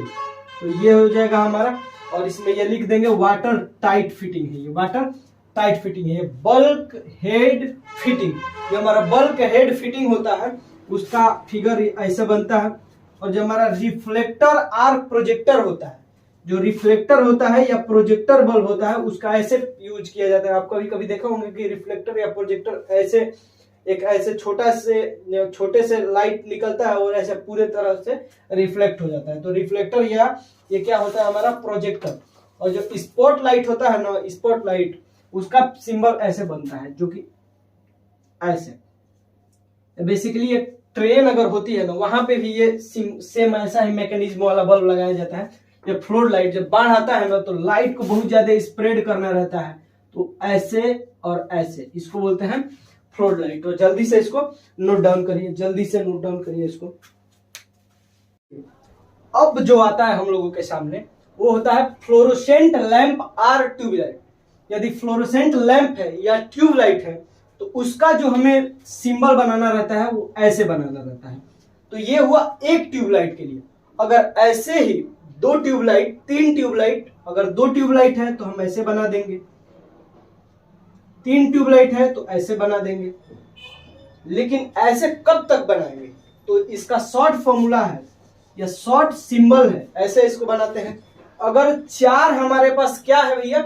तो ये हो जाएगा हमारा, और इसमें ये लिख देंगे वाटर टाइट फिटिंग है, ये वाटर टाइट फिटिंग है, ये बल्क हेड फिटिंग। जो हमारा बल्क हेड फिटिंग होता है उसका फिगर ऐसे बनता है। और जो हमारा रिफ्लेक्टर आर्क प्रोजेक्टर होता है, जो रिफ्लेक्टर होता है या प्रोजेक्टर बल्ब होता है, उसका ऐसे यूज किया जाता है। आप कभी कभी देखा होंगे कि रिफ्लेक्टर या प्रोजेक्टर ऐसे एक ऐसे छोटे से लाइट निकलता है और ऐसे पूरे तरह से रिफ्लेक्ट हो जाता है। तो रिफ्लेक्टर या ये क्या होता है, हमारा प्रोजेक्टर। और जो स्पॉट लाइट होता है ना, स्पॉट लाइट, उसका सिंबल ऐसे बनता है, जो कि ऐसे। बेसिकली एक ट्रेन अगर होती है ना, वहां पे भी ये सेम ऐसा ही मैकेनिज्म वाला बल्ब लगाया जाता है। ये फ्लोर लाइट, जब बाढ़ आता है ना, तो लाइट को बहुत ज्यादा स्प्रेड करना रहता है, तो ऐसे और ऐसे, इसको बोलते हैं फ्लोर लाइट। तो जल्दी से इसको नोट डाउन करिए, जल्दी से नोट डाउन करिए इसको। अब जो आता है हम लोगों के सामने, वो होता है फ्लोरोसेंट लैंप आर ट्यूबलाइट। यदि फ्लोरोसेंट लैंप है या ट्यूबलाइट है, तो उसका जो हमें सिंबल बनाना रहता है वो ऐसे बनाना रहता है। तो ये हुआ एक ट्यूबलाइट के लिए। अगर ऐसे ही 2 ट्यूबलाइट, 3 ट्यूबलाइट, अगर 2 ट्यूबलाइट है तो हम ऐसे बना देंगे, 3 ट्यूबलाइट है तो ऐसे बना देंगे। लेकिन ऐसे कब तक बनाएंगे, तो इसका शॉर्ट फॉर्मूला है या शॉर्ट सिंबल है, ऐसे इसको बनाते हैं। अगर 4 हमारे पास क्या है भैया,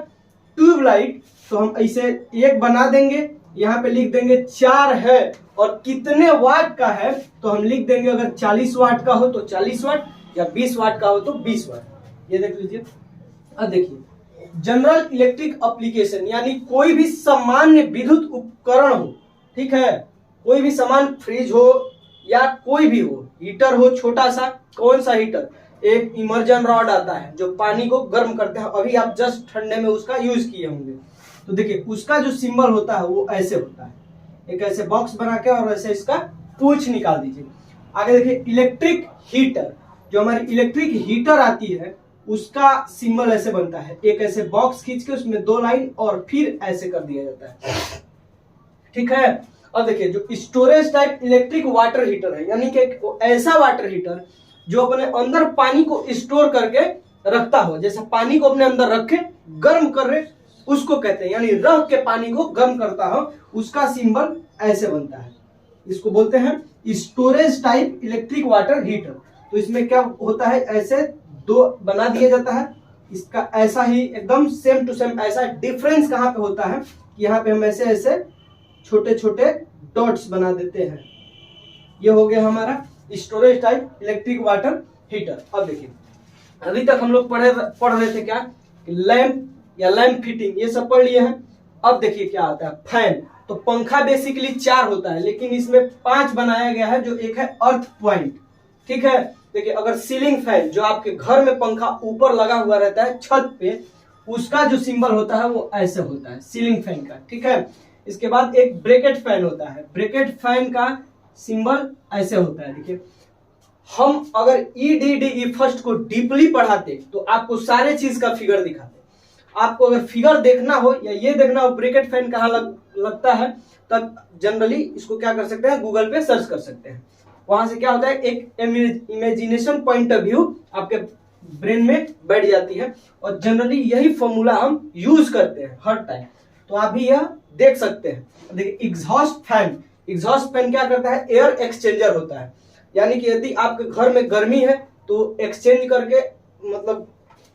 ट्यूबलाइट, तो हम ऐसे एक बना देंगे, यहाँ पे लिख देंगे 4 है, और कितने वाट का है तो हम लिख देंगे, अगर 40 वाट का हो तो 40 वाट, या 20 वाट का हो तो 20 वाट। ये देख लीजिए। अब देखिए, जनरल इलेक्ट्रिक एप्लीकेशन, यानी कोई भी सामान्य विद्युत उपकरण हो, ठीक है, कोई भी सामान फ्रिज हो या कोई भी हो, हीटर हो छोटा सा, कौन सा हीटर, एक इमर्जन रॉड आता है जो पानी को गर्म करते हैं, अभी आप जस्ट ठंडे में उसका यूज किए होंगे। तो देखिए उसका जो सिंबल होता है वो ऐसे होता है, एक ऐसे बॉक्स बना के और ऐसे इसका पूंछ निकाल दीजिए। आगे देखिए इलेक्ट्रिक हीटर, जो हमारी इलेक्ट्रिक हीटर आती है उसका सिंबल ऐसे बनता है, एक ऐसे बॉक्स खींच के उसमें 2 लाइन और फिर ऐसे कर दिया जाता है, ठीक है। अब देखिए जो storage type electric water heater है, यानी कि एक ऐसा वाटर हीटर जो अपने अंदर पानी को स्टोर करके रखता हो, जैसे पानी को अपने अंदर रखे गर्म कर रहे उसको कहते हैं, यानी रख के पानी को गर्म करता हो, उसका सिंबल ऐसे बनता है, इसको बोलते हैं storage type electric water heater. तो इसमें क्या होता है, ऐसे 2 बना दिया जाता है, इसका ऐसा ही एकदम सेम टू सेम ऐसा। डिफरेंस कहाँ पे होता है कि यहाँ पे हम ऐसे ऐसे छोटे छोटे डॉट्स बना देते हैं। ये हो गया हमारा storage type electric water heater. अब देखिए अभी तक हम लोग पढ़ रहे थे क्या, लैंप या लैंप फिटिंग, ये सब पढ़ लिए हैं। अब देखिए क्या आता है, फैन। तो पंखा बेसिकली 4 होता है, लेकिन इसमें 5 बनाया गया है, जो एक है अर्थ पॉइंट, ठीक है। देखिए अगर सीलिंग फैन, जो आपके घर में पंखा ऊपर लगा हुआ रहता है छत पे, उसका जो सिंबल होता है वो ऐसे होता है सीलिंग फैन का, ठीक है। इसके बाद एक ब्रैकेट फैन होता है, ब्रैकेट फैन का सिंबल ऐसे होता है। देखिए हम अगर EDDE फर्स्ट को डीपली पढ़ाते तो आपको सारे चीज का फिगर दिखाते। आपको अगर फिगर देखना हो या ये देखना हो ब्रैकेट फैन कहाँ लगता है, तब जनरली इसको क्या कर सकते हैं, गूगल पे सर्च कर सकते हैं। वहां से क्या होता है, एक इमेजिनेशन पॉइंट ऑफ व्यू आपके ब्रेन में बैठ जाती है, और जनरली यही फॉर्मूला हम यूज करते हैं हर टाइम। तो आप भी यह देख सकते हैं। देखिए एग्जॉस्ट फैन, एग्जॉस्ट फैन क्या करता है, एयर एक्सचेंजर होता है, यानी कि यदि आपके घर में गर्मी है तो एक्सचेंज करके, मतलब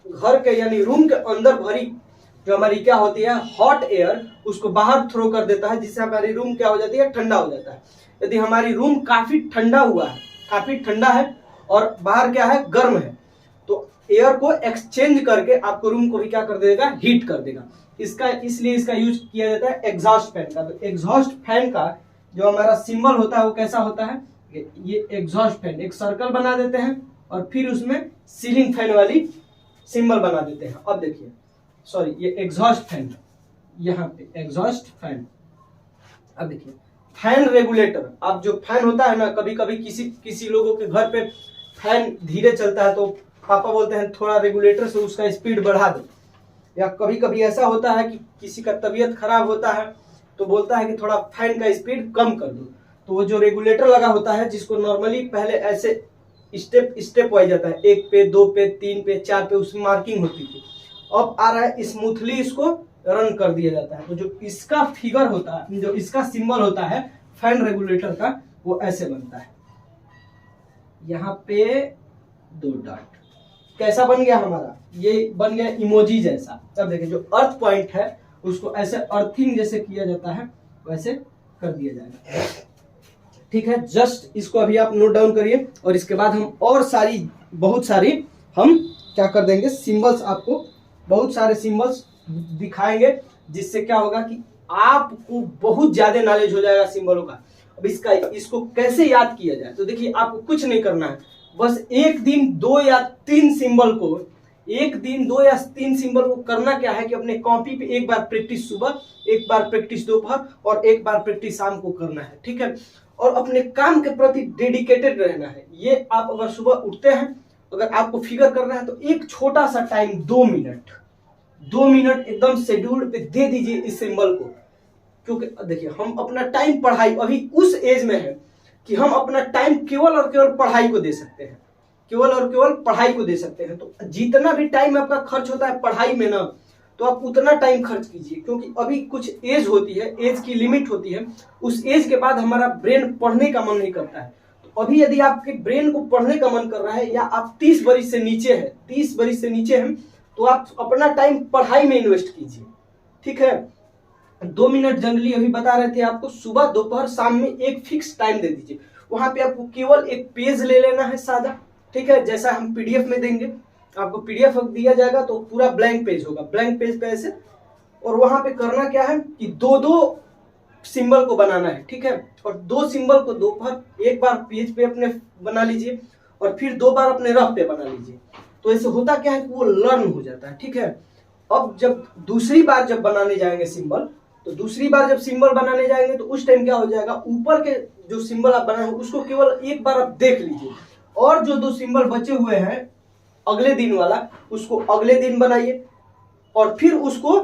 घर के यानी रूम के अंदर भरी जो हमारी क्या होती है हॉट एयर, उसको बाहर थ्रो कर देता है, जिससे हमारी रूम क्या हो जाती है, ठंडा हो जाता है। यदि हमारी रूम काफी ठंडा हुआ है, काफी ठंडा है और बाहर क्या है, गर्म है, तो एयर को एक्सचेंज करके आपको रूम को भी क्या कर देगा, हीट कर देगा। इसलिए इसका यूज किया जाता है एग्जॉस्ट फैन का। तो एग्जॉस्ट फैन का जो हमारा सिंबल होता है वो कैसा होता है, ये एग्जॉस्ट फैन एक सर्कल बना देते हैं और फिर उसमें सीलिंग फैन वाली सिंबल बना देते हैं। अब देखिए सॉरी, ये एग्जॉस्ट फैन, यहाँ पे एग्जॉस्ट फैन। अब देखिए फैन रेगुलेटर, अब जो फैन होता है ना, कभी कभी किसी लोगों के घर पे फैन धीरे चलता है तो पापा बोलते हैं थोड़ा रेगुलेटर से उसका स्पीड बढ़ा दो, या कभी कभी ऐसा होता है कि किसी का तबीयत खराब होता है तो बोलता है कि थोड़ा फैन का स्पीड कम कर दो। तो वो जो रेगुलेटर लगा होता है, जिसको नॉर्मली पहले ऐसे स्टेप वाइज जाता है, 1 पे 2 पे 3 पे 4 पे उसमें मार्किंग होती थी, अब आ रहा है स्मूथली इसको रन कर दिया जाता है। तो जो इसका फिगर होता है, जो इसका सिंबल होता है फैन रेगुलेटर का, वो ऐसे बनता है, यहाँ पे 2 डॉट। कैसा बन गया हमारा, ये बन गया इमोजी जैसा। अब देखिए जो अर्थ पॉइंट है उसको ऐसे अर्थिंग जैसे किया जाता है वैसे कर दिया जाएगा, ठीक है। जस्ट इसको अभी आप नोट डाउन करिए, और इसके बाद हम और बहुत सारी हम क्या कर देंगे, सिंबल्स, आपको बहुत सारे सिंबल्स दिखाएंगे, जिससे क्या होगा कि आपको बहुत ज्यादा नॉलेज हो जाएगा सिंबलों का। अब इसको कैसे याद किया जाए, तो देखिए आपको कुछ नहीं करना है, बस एक दिन 2 या 3 सिंबल को, एक दिन 2 या 3 सिंबल को करना क्या है कि अपने कॉपी पे एक बार प्रैक्टिस सुबह, एक बार प्रैक्टिस दोपहर और एक बार प्रैक्टिस शाम को करना है, ठीक है। और अपने काम के प्रति डेडिकेटेड रहना है। ये आप अगर सुबह उठते हैं, अगर आपको फिगर करना है तो एक छोटा सा टाइम 2 मिनट एकदम शेड्यूल पे दे दीजिए इस सिंबल को, क्योंकि देखिए हम अपना टाइम पढ़ाई, अभी उस एज में है कि हम अपना टाइम केवल और केवल पढ़ाई को दे सकते हैं, केवल और केवल पढ़ाई को दे सकते हैं। तो जितना भी टाइम आपका खर्च होता है पढ़ाई में ना, तो आप उतना टाइम खर्च कीजिए, क्योंकि अभी कुछ एज होती है, एज की लिमिट होती है, उस एज के बाद हमारा ब्रेन पढ़ने का मन नहीं करता है। तो अभी यदि आपके ब्रेन को पढ़ने का मन कर रहा है, या आप 30 बरिस से नीचे हैं, 30 बरिस से नीचे हैं, तो आप अपना टाइम पढ़ाई में इन्वेस्ट कीजिए, ठीक है। 2 मिनट जनरली अभी बता रहे थे आपको, सुबह दोपहर शाम में एक फिक्स टाइम दे दीजिए। वहां पे आपको केवल एक पेज ले लेना है सादा, ठीक है, जैसा हम PDF में देंगे, आपको PDF दिया जाएगा तो पूरा ब्लैंक पेज होगा, ब्लैंक पेज पे ऐसे, और वहां पे करना क्या है कि 2-2 सिंबल को बनाना है, ठीक है। और 2 सिंबल को दोपहर एक बार पेज पे अपने बना लीजिए और फिर 2 बार अपने रफ पे बना लीजिए। तो ऐसे होता क्या है कि वो लर्न हो जाता है, ठीक है। अब जब दूसरी बार जब बनाने जाएंगे सिंबल, तो दूसरी बार जब सिंबल बनाने जाएंगे तो उस टाइम क्या हो जाएगा, ऊपर के जो सिंबल आप बनाए उसको केवल एक बार आप देख लीजिए और जो 2 सिंबल बचे हुए हैं अगले दिन वाला उसको अगले दिन बनाइए और फिर उसको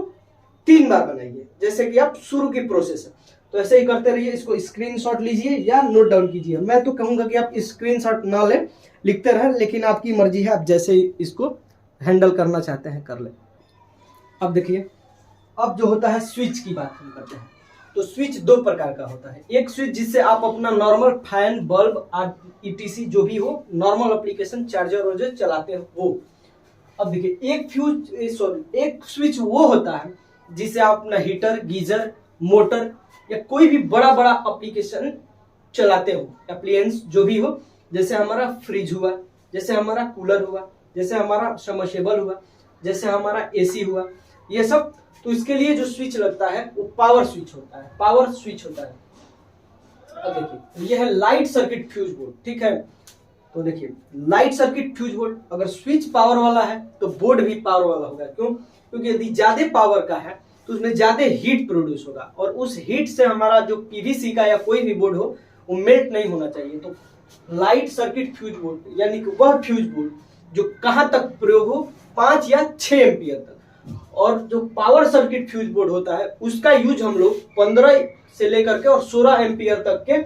3 बार बनाइए, जैसे कि आप शुरू की प्रोसेस है। तो ऐसे ही करते रहिए। इसको स्क्रीनशॉट लीजिए या नोट डाउन कीजिए। मैं तो कहूंगा कि आप स्क्रीनशॉट ना लें, लिखते रहें, लेकिन आपकी मर्जी है, आप जैसे इसको हैंडल करना चाहते हैं कर लें। अब देखिए, अब जो होता है स्विच की बात हम करते हैं। तो स्विच 2 प्रकार का होता है। एक स्विच जिससे आप अपना नॉर्मल फैन, बल्ब, ईटीसी जो भी हो नॉर्मल एप्लीकेशन, चार्जर वार्जर चलाते हैं वो। अब देखिए, एक स्विच वो होता है जिससे आप अपना हीटर, गीजर, मोटर या कोई भी बड़ा बड़ा एप्लीकेशन चलाते हो, एप्लियंस जो भी हो, जैसे हमारा फ्रिज हुआ, जैसे हमारा कूलर हुआ, जैसे हमारा सबमर्सिबल हुआ, जैसे हमारा एसी हुआ, ये सब। तो इसके लिए जो स्विच लगता है वो पावर स्विच होता है, पावर स्विच होता है। अब देखिए, ये है लाइट सर्किट फ्यूज बोर्ड, ठीक है। तो देखिए, लाइट सर्किट फ्यूज बोर्ड, अगर स्विच पावर वाला है तो बोर्ड भी पावर वाला होगा। क्यों? क्योंकि यदि ज्यादा पावर का है तो उसमें ज्यादा हीट प्रोड्यूस होगा और उस हीट से हमारा जो पीवीसी का या कोई भी बोर्ड हो वो मेल्ट नहीं होना चाहिए। तो लाइट सर्किट फ्यूज बोर्ड यानी कि वह फ्यूज बोर्ड जो कहां तक प्रयोग हो, 5 या 6 एम्पियर तक। और जो पावर सर्किट फ्यूज बोर्ड होता है उसका यूज हम लोग 15 से लेकर के और 16 एम्पियर तक के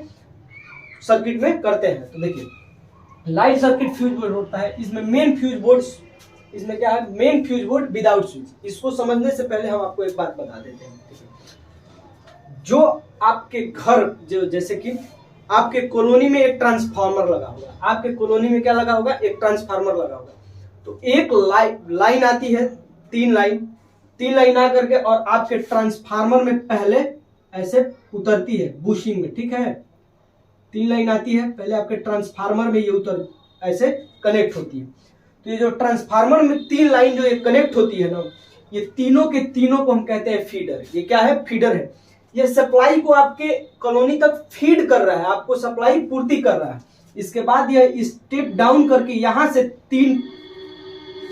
सर्किट में करते हैं। तो देखिए, लाइट सर्किट फ्यूज बोर्ड होता है, इसमें मेन फ्यूज बोर्ड, इसमें क्या है, main fuse board without switch. इसको समझने से पहले हम आपको एक बात बता देते हैं। जो आपके घर, जो जैसे कि आपके कॉलोनी में एक ट्रांसफार्मर लगा होगा, आपके कॉलोनी में क्या लगा होगा, एक ट्रांसफार्मर लगा होगा। तो एक लाइन आती है, 3 लाइन आ करके और आपके ट्रांसफार्मर में पहले ऐसे उतरती है बुशिंग में, ठीक है। 3 लाइन आती है, पहले आपके ट्रांसफार्मर में ये उतर ऐसे कनेक्ट होती है। तो ये जो ट्रांसफार्मर में 3 लाइन जो ये कनेक्ट होती है ना, ये तीनों के तीनों को हम कहते हैं फीडर। ये क्या है, फीडर है। ये सप्लाई को आपके कॉलोनी तक फीड कर रहा है, आपको सप्लाई पूर्ति कर रहा है। इसके बाद ये स्टेप डाउन करके यहां से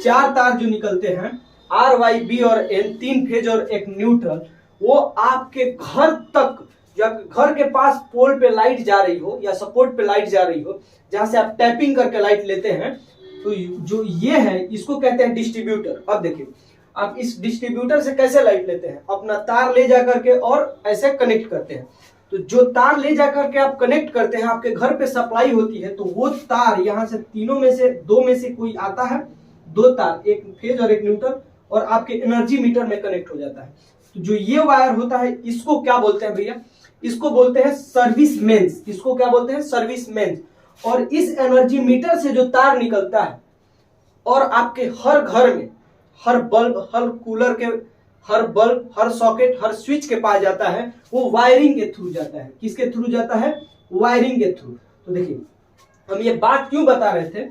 4 तार जो निकलते हैं, आर, वाई, बी और एन, 3 फेज और एक न्यूट्रल, वो आपके घर तक, जब घर के पास पोल पे लाइट जा रही हो या सपोर्ट पे लाइट जा रही हो, जहां से आप टैपिंग करके लाइट लेते हैं, तो जो ये है इसको कहते हैं डिस्ट्रीब्यूटर। अब देखिए, आप इस डिस्ट्रीब्यूटर से कैसे लाइट लेते हैं, अपना तार ले जा करके और ऐसे कनेक्ट करते हैं। तो जो तार ले जा करके आप कनेक्ट करते हैं, आपके घर पे सप्लाई होती है, तो वो तार यहाँ से तीनों में से 2 में से कोई आता है, 2 तार, एक फेज और एक न्यूट्रल, और आपके एनर्जी मीटर में कनेक्ट हो जाता है। तो जो ये वायर होता है इसको क्या बोलते हैं भैया, इसको बोलते हैं सर्विस मेंस। इसको क्या बोलते हैं, सर्विस मेंस। और इस एनर्जी मीटर से जो तार निकलता है और आपके हर घर में, हर बल्ब, हर कूलर के, हर बल्ब, हर सॉकेट, हर स्विच के पास जाता है, वो वायरिंग के थ्रू जाता है। किसके थ्रू जाता है, वायरिंग के थ्रू। तो देखिए, हम ये बात क्यों बता रहे थे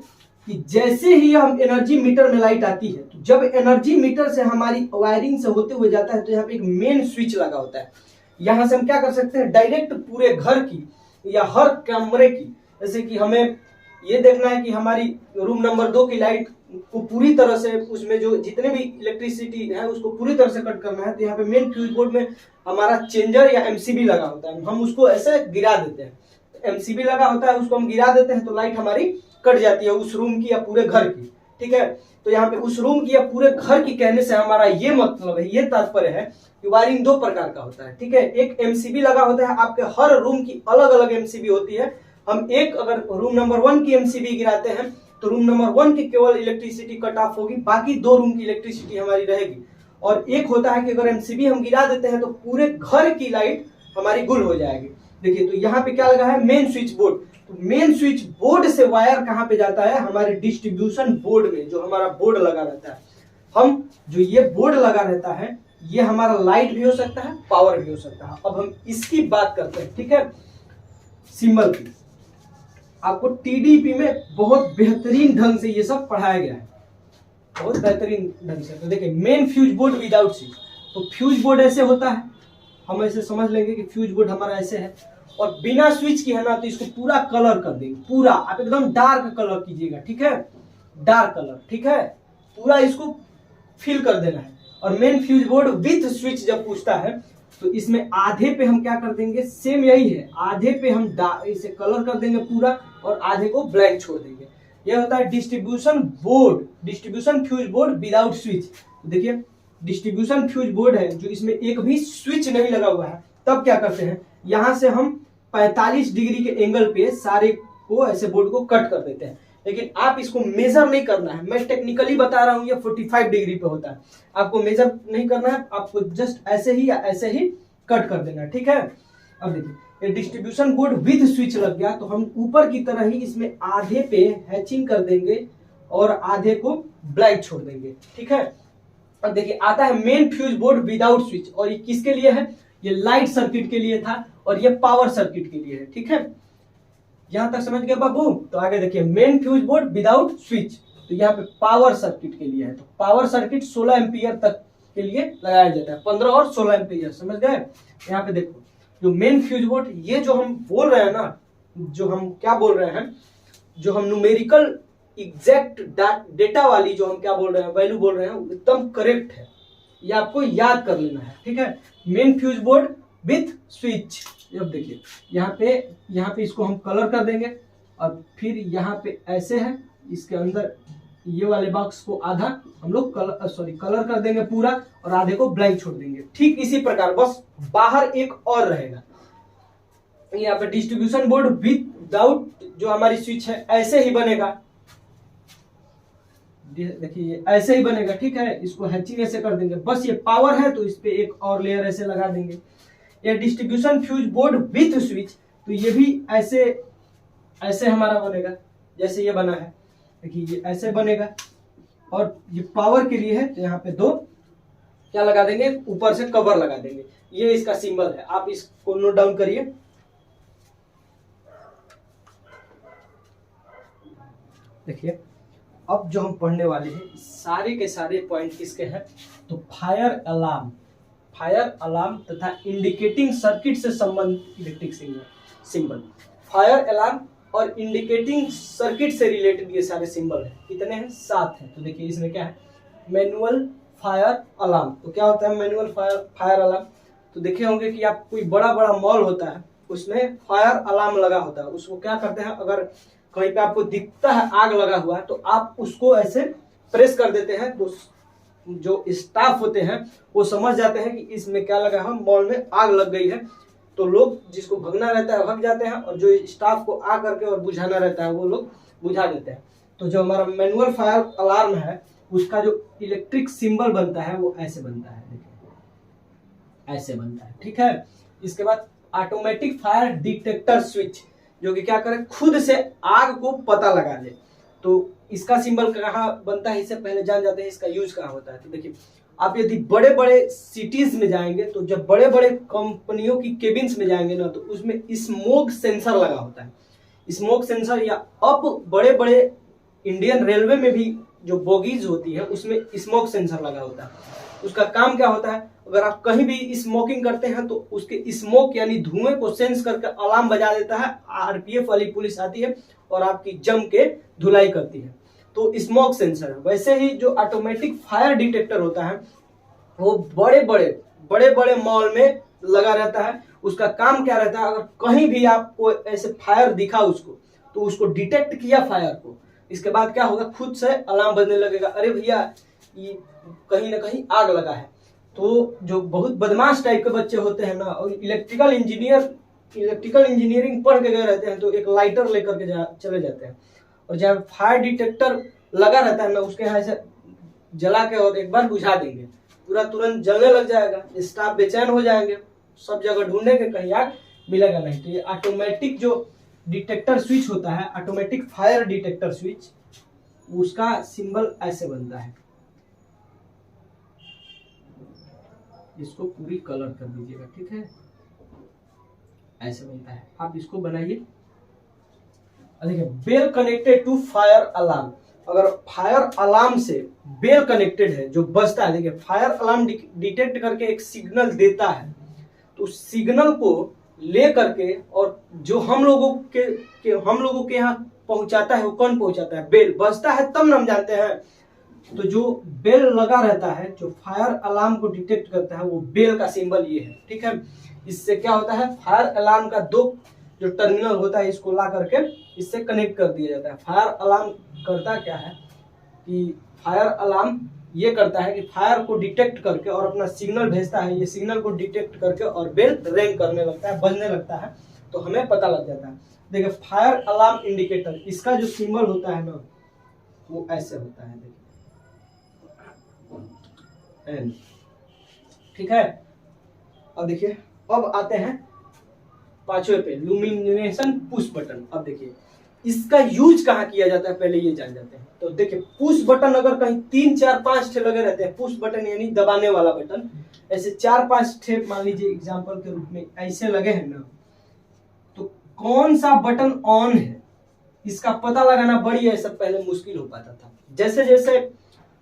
कि जैसे ही हम एनर्जी मीटर में लाइट आती है, तो जब एनर्जी मीटर से हमारी वायरिंग से होते हुए जाता है, तो यहाँ पे एक मेन स्विच लगा होता है। यहां से हम क्या कर सकते हैं, डायरेक्ट पूरे घर की या हर कमरे की, जैसे कि हमें ये देखना है कि हमारी रूम नंबर 2 की लाइट को पूरी तरह से, उसमें जो जितने भी इलेक्ट्रिसिटी है उसको पूरी तरह से कट करना है, तो यहाँ पे मेन फ्यूज बोर्ड में हमारा चेंजर या एमसीबी लगा होता है। हम उसको ऐसे गिरा देते हैं, एमसीबी लगा होता है, उसको हम गिरा देते हैं तो लाइट हमारी कट जाती है उस रूम की या पूरे घर की, ठीक है। तो यहाँ पे उस रूम की या पूरे घर की कहने से हमारा ये मतलब है, ये तात्पर्य है कि वायरिंग 2 प्रकार का होता है, ठीक है। एक एमसीबी लगा होता है, आपके हर रूम की अलग अलग एमसीबी होती है। हम एक अगर रूम नंबर 1 की एमसीबी गिराते हैं तो रूम नंबर 1 की केवल इलेक्ट्रिसिटी कट ऑफ होगी, बाकी 2 रूम की इलेक्ट्रिसिटी हमारी रहेगी। और एक होता है कि अगर एमसीबी हम गिरा देते हैं तो पूरे घर की लाइट हमारी गुल हो जाएगी। देखिए, तो यहाँ पे क्या लगा है, मेन स्विच बोर्ड। तो मेन स्विच बोर्ड से वायर कहाँ पे जाता है, हमारे डिस्ट्रीब्यूशन बोर्ड में, जो हमारा बोर्ड लगा रहता है। हम जो ये बोर्ड लगा रहता है, ये हमारा लाइट भी हो सकता है, पावर भी हो सकता है। अब हम इसकी बात करते हैं, ठीक है, सिंबल की। आपको टीडीपी में बहुत बेहतरीन ढंग से ये सब पढ़ाया गया है, बहुत बेहतरीन ढंग से। तो देखिए, main fuse board without switch. तो फ्यूज बोर्ड ऐसे होता है, हम ऐसे समझ लेंगे कि फ्यूज बोर्ड हमारा ऐसे है, और बिना स्विच की है ना तो इसको पूरा कलर कर देंगे, पूरा आप एकदम डार्क कलर कीजिएगा, ठीक है, डार्क कलर, ठीक है, पूरा इसको फिल कर देना है। और main fuse board with switch जब पूछता है तो इसमें आधे पे हम क्या कर देंगे, सेम यही है, आधे पे हम इसे कलर कर देंगे पूरा और आधे को ब्लैंक छोड़ देंगे। यह होता है distribution board, distribution fuse board without switch. तो देखिए डिस्ट्रीब्यूशन फ्यूज बोर्ड है जो इसमें एक भी स्विच नहीं लगा हुआ है, तब क्या करते हैं, यहां से हम 45 डिग्री के एंगल पे सारे को ऐसे बोर्ड को कट कर देते हैं। लेकिन आप इसको मेजर नहीं करना है, मैं टेक्निकली बता रहा हूं, ये 45 डिग्री पे होता है, आपको मेजर नहीं करना है, आपको जस्ट ऐसे ही या ऐसे ही कट कर देना है, ठीक है। अब देखिए ये डिस्ट्रीब्यूशन बोर्ड विद स्विच लग गया तो हम ऊपर की तरह ही इसमें आधे पे हैचिंग कर देंगे और आधे को ब्लैंक छोड़ देंगे, ठीक है। अब देखिए आता है main fuse board without switch, और ये किसके लिए है, ये लाइट सर्किट के लिए था और ये पावर सर्किट के लिए है, ठीक है। यहां तक समझ गए बाबू। तो आगे देखिए main fuse board without switch, तो यहाँ पे पावर सर्किट के लिए है, तो पावर सर्किट 16 एम्पियर तक के लिए लगाया जाता है, 15 और 16 एम्पियर, समझ गए। यहाँ पे देखो जो मेन फ्यूज बोर्ड, ये जो हम बोल रहे हैं ना, जो हम क्या बोल रहे हैं, जो हम न्यूमेरिकल एग्जैक्ट डेटा वाली जो हम क्या बोल रहे हैं, वैल्यू बोल रहे हैं, एकदम करेक्ट है, ये आपको याद कर लेना है, ठीक है। Main fuse board with switch, अब देखिए यहाँ पे इसको हम कलर कर देंगे और फिर यहाँ पे ऐसे है, इसके अंदर ये वाले बॉक्स को आधा हम लोग कलर कर देंगे पूरा और आधे को ब्लैंक छोड़ देंगे। ठीक इसी प्रकार बस बाहर एक और रहेगा, यहाँ पे डिस्ट्रीब्यूशन बोर्ड विदाउट जो हमारी स्विच है ऐसे ही बनेगा, देखिए ऐसे ही बनेगा, ठीक है। इसको हैचिंग ऐसे कर देंगे, बस ये पावर है तो इस पे एक और लेयर ऐसे लगा देंगे। ये distribution fuse board with switch, तो ये भी ऐसे हमारा बनेगा जैसे ये बना है, देखिए ये ऐसे बनेगा। और ये पावर के लिए है तो यहाँ पे दो क्या लगा देंगे, ऊपर से कवर लगा देंगे, ये इसका सिंबल है, आप इसको नोट डाउन करिए। देखिए अब जो हम पढ़ने वाले हैं सारे के सारे पॉइंट किसके हैं, तो फायर अलार्म तथा इंडिकेटिंग सर्किट से संबंधित इलेक्ट्रिक सिंबल, फायर अलार्म और इंडिकेटिंग सर्किट से रिलेटेड ये सारे सिंबल हैं। कितने हैं, 7 हैं। तो देखिए इसमें क्या है, मैनुअल फायर अलार्म, तो क्या होता है मैनुअल फायर अलार्म, तो देखे होंगे कि आप कोई बड़ा बड़ा मॉल होता है उसमें फायर अलार्म लगा होता है, उसको क्या करते हैं, अगर कहीं पे आपको दिखता है आग लगा हुआ है तो आप उसको ऐसे प्रेस कर देते हैं, तो जो स्टाफ होते हैं वो समझ जाते हैं कि इसमें क्या लगा है, मॉल में आग लग गई है, तो लोग जिसको भगना रहता है भग जाते हैं और जो स्टाफ को आ करके और बुझाना रहता है वो लोग बुझा देते हैं। तो जो हमारा मैनुअल फायर अलार्म है उसका जो इलेक्ट्रिक सिंबल बनता है वो ऐसे बनता है, देखिए ऐसे बनता है, ठीक है। इसके बाद ऑटोमेटिक फायर डिटेक्टर स्विच, जो कि क्या करे, खुद से आग को पता लगा दे, तो इसका सिंबल कहाँ बनता है इससे पहले जान जाते हैं इसका यूज कहाँ होता है। तो देखिए आप यदि बड़े बड़े सिटीज में जाएंगे तो जब बड़े बड़े कंपनियों की केबिन्स में जाएंगे ना तो उसमें स्मोक सेंसर लगा होता है, स्मोक सेंसर, या अब बड़े बड़े इंडियन रेलवे में भी जो बोगीज होती है उसमें स्मोक सेंसर लगा होता है। उसका काम क्या होता है, अगर आप कहीं भी स्मोकिंग करते हैं तो उसके स्मोक यानी धुएं को सेंस करके अलार्म बजा देता है, आरपीएफ वाली पुलिस आती है और आपकी जम के धुलाई करती है, तो स्मोक सेंसर है। वैसे ही जो ऑटोमेटिक फायर डिटेक्टर होता है वो बड़े बड़े मॉल में लगा रहता है। उसका काम क्या रहता है, अगर कहीं भी आपको ऐसे फायर दिखा उसको, तो उसको डिटेक्ट किया फायर को, इसके बाद क्या होगा, खुद से अलार्म बजने लगेगा, अरे भैया ये कहीं ना कहीं आग लगा है। तो जो बहुत बदमाश टाइप के बच्चे होते हैं ना, और इलेक्ट्रिकल इंजीनियरिंग पढ़ के गए रहते हैं, तो एक लाइटर लेकर के चले जाते हैं और जब फायर डिटेक्टर लगा रहता है ना उसके यहाँ से जला के और एक बार बुझा देंगे, पूरा तुरंत जलने लग जाएगा, स्टाफ बेचैन हो जाएंगे, सब जगह ढूंढेंगे कहीं आग मिलेगा नहीं। तो ये ऑटोमेटिक जो डिटेक्टर स्विच होता है, ऑटोमेटिक फायर डिटेक्टर स्विच, उसका सिंबल ऐसे बनता है, इसको पूरी कलर कर दीजिएगा, ठीक है, ऐसे बनता है, आप इसको बनाइए। देखिए bell connected to fire alarm, अगर फायर अलार्म से बेल कनेक्टेड है जो बजता है, देखिए फायर अलार्म डिटेक्ट करके एक सिग्नल देता है, तो सिग्नल को ले करके और जो हम लोगों के यहाँ पहुंचाता है, वो कौन पहुंचाता है? बेल बजता है तब ना हम जानते हैं। तो जो बेल लगा रहता है, जो फायर अलार्म को डिटेक्ट करता है, वो बेल का सिंबल ये है, ठीक है। इससे क्या होता है, फायर अलार्म का दो जो टर्मिनल होता है, इसको ला करके इससे कनेक्ट कर दिया जाता है। फायर अलार्म करता क्या है कि फायर अलार्म ये करता है कि फायर को डिटेक्ट करके और अपना सिग्नल भेजता है, ये सिग्नल को डिटेक्ट करके और बेल रिंग करने लगता है, बजने लगता है, तो हमें पता लग जाता है। देखिए फायर अलार्म इंडिकेटर, इसका जो सिंबल होता है ना, वो ऐसे होता है, देखिए एन, ठीक है। अब देखिए, अब आते हैं पांचवे पे, लुमिनेशन पुश बटन। अब देखिए इसका यूज कहाँ किया जाता है, पहले ये जान जाते हैं। तो देखिए पुश बटन अगर कहीं 3 4 5 ठे लगे रहते हैं, पुश बटन यानी दबाने वाला बटन, ऐसे 4 5 ठे मान लीजिए एग्जांपल के रूप में ऐसे लगे हैं ना, तो कौन सा बटन ऑन है इसका पता लगाना बड़ी ऐसा पहले मुश्किल हो पाता था। जैसे जैसे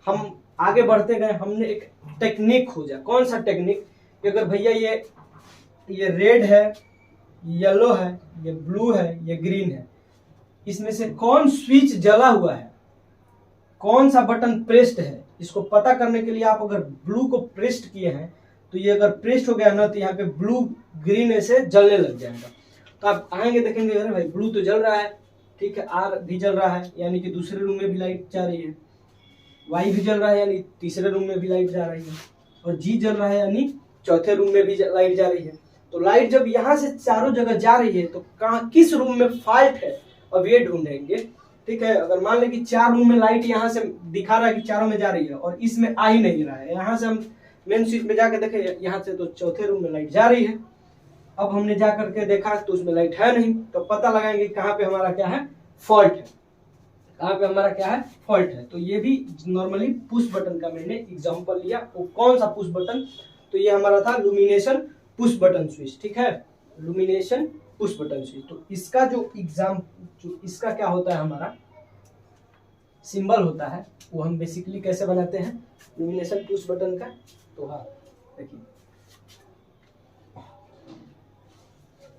हम आगे बढ़ते गए, हमने एक टेक्निक खोजा। कौन सा टेक्निक? कि अगर भैया ये रेड है, येलो है, ये ब्लू है, ये ग्रीन है, इसमें से कौन स्विच जला हुआ है, कौन सा बटन प्रेस्ड है, इसको पता करने के लिए आप अगर ब्लू को प्रेस्ड किए हैं तो ये अगर प्रेस्ड हो गया ना, तो यहाँ पे ब्लू ग्रीन ऐसे जलने लग जाएगा। तो आप आएंगे देखेंगे, अरे भाई ब्लू तो जल रहा है, ठीक है, आर भी जल रहा है, यानी कि दूसरे रूम में भी लाइट जा रही है, वाई भी जल रहा है, यानी तीसरे रूम में भी लाइट जा रही है, और जी जल रहा है, यानी चौथे रूम में भी लाइट जा रही है। तो लाइट जब यहाँ से चारों जगह जा रही है, तो कहाँ किस रूम में फॉल्ट है, अब ये ढूंढेंगे, ठीक है। अगर मान ले कि 4 रूम में लाइट यहाँ से दिखा रहा है कि चारों में जा रही है और इसमें आ ही नहीं रहा है, यहाँ से हम मेन स्विच में जाकर देखे, यहाँ से तो चौथे रूम में लाइट जा रही है। अब हमने जा करके देखा तो उसमें लाइट है नहीं, तो पता लगाएंगे कहाँ पे हमारा क्या है, फॉल्ट है, कहाँ पे हमारा क्या है, फॉल्ट है। तो ये भी नॉर्मली पुश बटन का मैंने एग्जांपल लिया। वो कौन सा पुश बटन? तो ये हमारा था लुमिनेशन पुश बटन स्विच, ठीक है, लुमिनेशन पुश बटन स्विच। तो इसका जो इसका क्या होता है, हमारा सिंबल होता है, वो हम बेसिकली कैसे बनाते हैं लुमिनेशन पुश बटन का? तो हाँ देखिए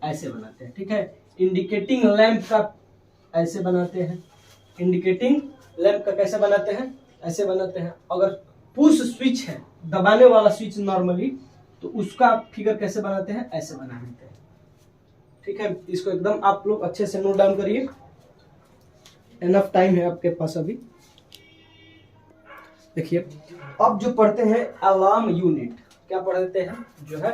ऐसे बनाते हैं, ठीक है। इंडिकेटिंग लैंप का ऐसे बनाते हैं, इंडिकेटिंग लैंप का कैसे बनाते हैं, ऐसे बनाते हैं। अगर पुश स्विच है, दबाने वाला स्विच नॉर्मली, तो उसका फिगर कैसे बनाते हैं, ऐसे बना देते हैं, ठीक है। इसको एकदम आप लोग अच्छे से नोट डाउन करिए, एनफ टाइम है आपके पास अभी। देखिए अब जो पढ़ते हैं अलार्म यूनिट, क्या पढ़ते हैं, जो है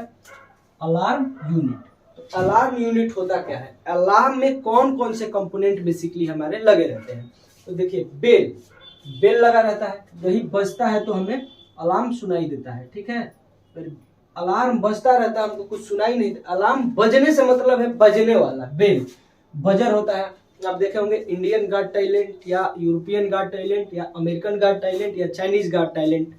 अलार्म यूनिट। तो अलार्म यूनिट होता क्या है, अलार्म में कौन कौन से कंपोनेंट बेसिकली हमारे लगे रहते हैं? तो देखिए बेल लगा रहता है, यही बजता है तो हमें अलार्म सुनाई देता है, ठीक है। अलार्म बजता रहता है, हमको कुछ सुनाई नहीं, अलार्म बजने से मतलब है बजने वाला, बेल बजर होता है। आप देखे होंगे इंडियन गॉट टैलेंट या यूरोपियन गॉट टैलेंट या अमेरिकन गॉट टैलेंट या चाइनीज गॉट टैलेंट,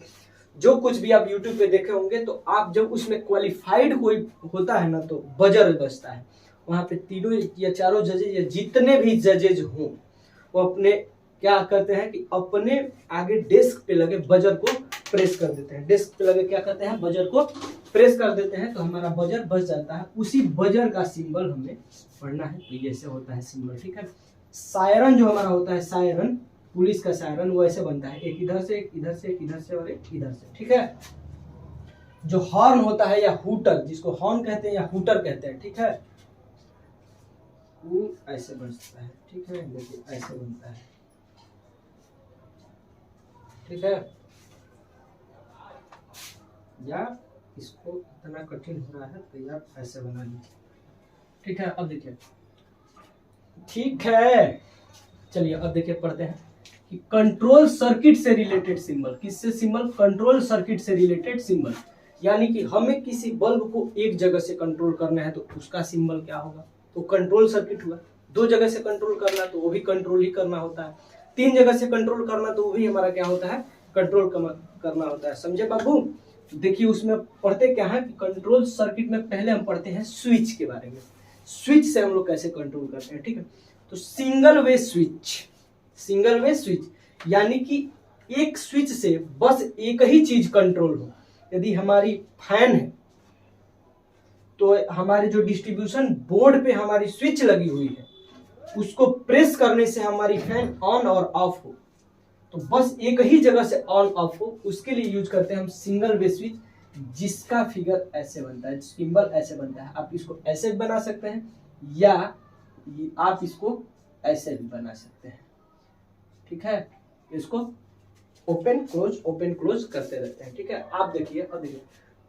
जो कुछ भी आप यूट्यूब पे देखे होंगे, तो आप जब उसमें क्वालिफाइड कोई होता है ना, तो बजर बजता है। वहां पे तीनों या चारों जजेज या जितने भी जजेज हों, वो अपने क्या करते हैं कि अपने आगे डेस्क पे लगे बजर को प्रेस कर देते हैं, डेस्क पे लगे क्या करते हैं, बजर को प्रेस कर देते हैं, तो हमारा बजर बज जाता है। उसी बजर का सिंबल हमें पढ़ना है, तो ऐसे होता है सिंबल, ठीक है। सायरन जो हमारा होता है, सायरन पुलिस का सायरन, वो ऐसे बनता है, एक इधर से, एक इधर से, एक इधर से और एक इधर से, ठीक है। जो हॉर्न होता है या हूटर, जिसको हॉर्न कहते हैं या हूटर कहते हैं, ठीक है, वो ऐसे बजता है, ठीक है, देखिए ऐसे बनता है, ठीक है। या इसको इतना कठिन हो रहा है तो यार ऐसे बना लीजिए, ठीक है। अब देखिए, ठीक है, चलिए अब देखिए पढ़ते हैं कि कंट्रोल सर्किट से रिलेटेड सिंबल, किससे सिंबल, कंट्रोल सर्किट से रिलेटेड सिंबल, यानी कि हमें किसी बल्ब को एक जगह से कंट्रोल करना है तो उसका सिंबल क्या होगा, तो कंट्रोल सर्किट हुआ। 2 जगह से कंट्रोल करना तो वो भी कंट्रोल ही करना होता है। 3 जगह से कंट्रोल करना तो वो भी हमारा क्या होता है, कंट्रोल करना होता है, समझे बाबू। देखिए उसमें पढ़ते क्या है कि कंट्रोल सर्किट में पहले हम पढ़ते हैं स्विच के बारे में, स्विच से हम लोग कैसे कंट्रोल करते हैं, ठीक है। तो सिंगल वे स्विच यानी कि एक स्विच से बस एक ही चीज कंट्रोल हो। यदि हमारी फैन है तो हमारे जो डिस्ट्रीब्यूशन बोर्ड पे हमारी स्विच लगी हुई है उसको प्रेस करने से हमारी फैन ऑन और ऑफ हो। तो बस एक ही जगह से ऑन ऑफ हो उसके लिए यूज करते हैं हम सिंगल वे स्विच, जिसका फिगर ऐसे बनता है, सिंबल ऐसे बनता है। आप इसको ऐसे भी बना सकते हैं या आप इसको ऐसे भी बना सकते हैं, ठीक है। इसको ओपन क्लोज करते रहते हैं, ठीक है। आप देखिए, अब देखिए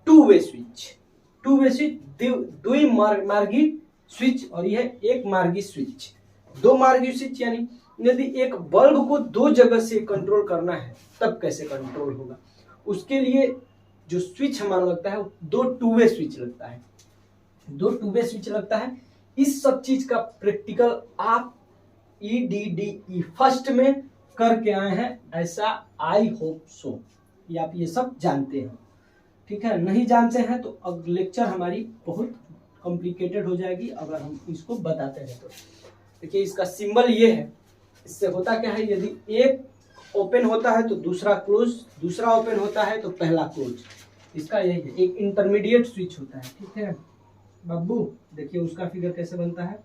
टू वे स्विच द्वि मार्गी स्विच और यह एक मार्गी स्विच। दो मार्गी स्विच यानी यदि एक बल्ब को दो जगह से कंट्रोल करना है तब कैसे कंट्रोल होगा, उसके लिए जो स्विच हमारा लगता है दो टू वे स्विच लगता है, दो टू वे स्विच लगता है। इस सब चीज का प्रैक्टिकल आप EDDE फर्स्ट में करके आए हैं, ऐसा आई होप सो, ये आप ये सब जानते हैं, ठीक है। नहीं जानते हैं तो अब लेक्चर हमारी बहुत कॉम्प्लिकेटेड हो जाएगी अगर हम इसको बताते हैं तो। देखिए इसका सिंबल ये है, इससे होता क्या है, यदि एक ओपन होता है तो दूसरा क्लोज, दूसरा ओपन होता है तो पहला क्लोज, इसका यही है। एक इंटरमीडिएट स्विच होता है, ठीक है बाबू। देखिए उसका फिगर कैसे बनता है,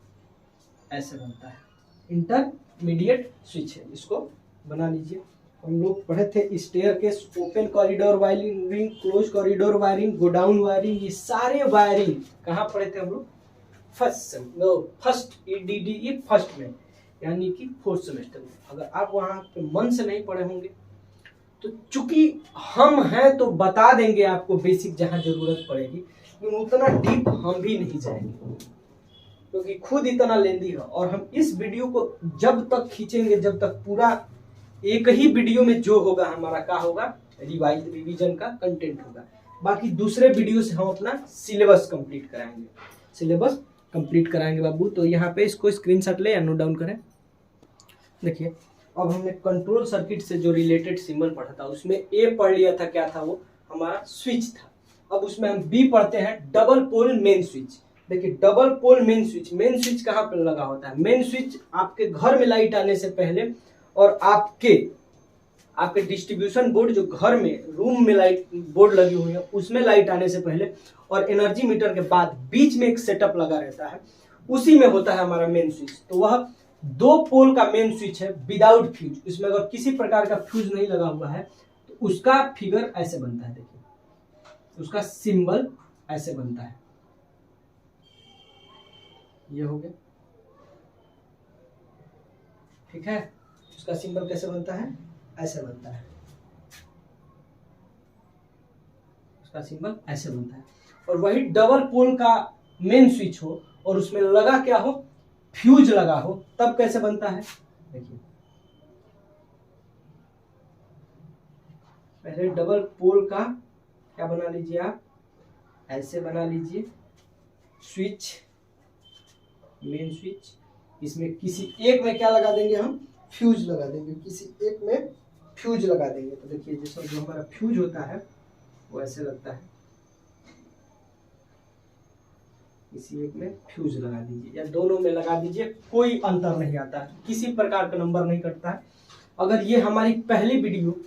ऐसे बनता है, इंटरमीडिएट स्विच है, इसको बना लीजिए। हम लोग पढ़े थे staircase, open corridor wiring, close corridor wiring, godown wiring, ये सारे वायरिंग कहाँ पढ़े थे हम लोग, फर्स्ट EDDE फर्स्ट में, यानी कि 4th सेमेस्टर में। अगर आप वहां पे मन से नहीं पढ़े होंगे तो चूंकि हम हैं तो बता देंगे आपको बेसिक जहां जरूरत पड़ेगी, लेकिन उतना डीप हम भी नहीं जाएंगे क्योंकि खुद इतना लेंदी है। और हम इस वीडियो को जब तक खींचेंगे जब तक पूरा एक ही वीडियो में जो होगा हमारा क्या होगा, रिवीजन का कंटेंट होगा। बाकी दूसरे वीडियो से हम अपना सिलेबस कंप्लीट कराएंगे बाबू। तो यहाँ पे इसको स्क्रीनशॉट ले या नोट डाउन करें। देखिए अब हमने कंट्रोल सर्किट से जो रिलेटेड सिंबल पढ़ा था उसमें ए पढ़ लिया था, क्या था वो हमारा स्विच था। अब उसमें हम बी पढ़ते हैं डबल पोल मेन स्विच। देखिए डबल पोल मेन स्विच कहाँ पर लगा होता है, मेन स्विच आपके घर में लाइट आने से पहले और आपके डिस्ट्रीब्यूशन बोर्ड जो घर में रूम में लाइट बोर्ड लगी हुई है उसमें लाइट आने से पहले और एनर्जी मीटर के बाद बीच में एक सेटअप लगा रहता है, उसी में होता है हमारा मेन स्विच। तो वह 2 पोल का मेन स्विच है विदाउट फ्यूज। इसमें अगर किसी प्रकार का फ्यूज नहीं लगा हुआ है तो उसका फिगर ऐसे बनता है। देखिए उसका सिंबल ऐसे बनता है, ये हो गया, ठीक है। उसका सिंबल कैसे बनता है, ऐसे बनता है, उसका सिंबल ऐसे बनता है। और वही डबल पोल का मेन स्विच हो और उसमें लगा क्या हो, फ्यूज लगा हो, तब कैसे बनता है। देखिए पहले डबल पोल का क्या बना लीजिए आप, ऐसे बना लीजिए स्विच, मेन स्विच। इसमें किसी एक में क्या लगा देंगे हम, फ्यूज लगा देंगे, किसी एक में फ्यूज लगा देंगे। तो देखिए जैसा जो हमारा फ्यूज होता है वो ऐसे लगता है, किसी एक में फ्यूज लगा दीजिए या दोनों में लगा दीजिए, कोई अंतर नहीं आता है, किसी प्रकार का नंबर नहीं कटता है। अगर ये हमारी पहली वीडियो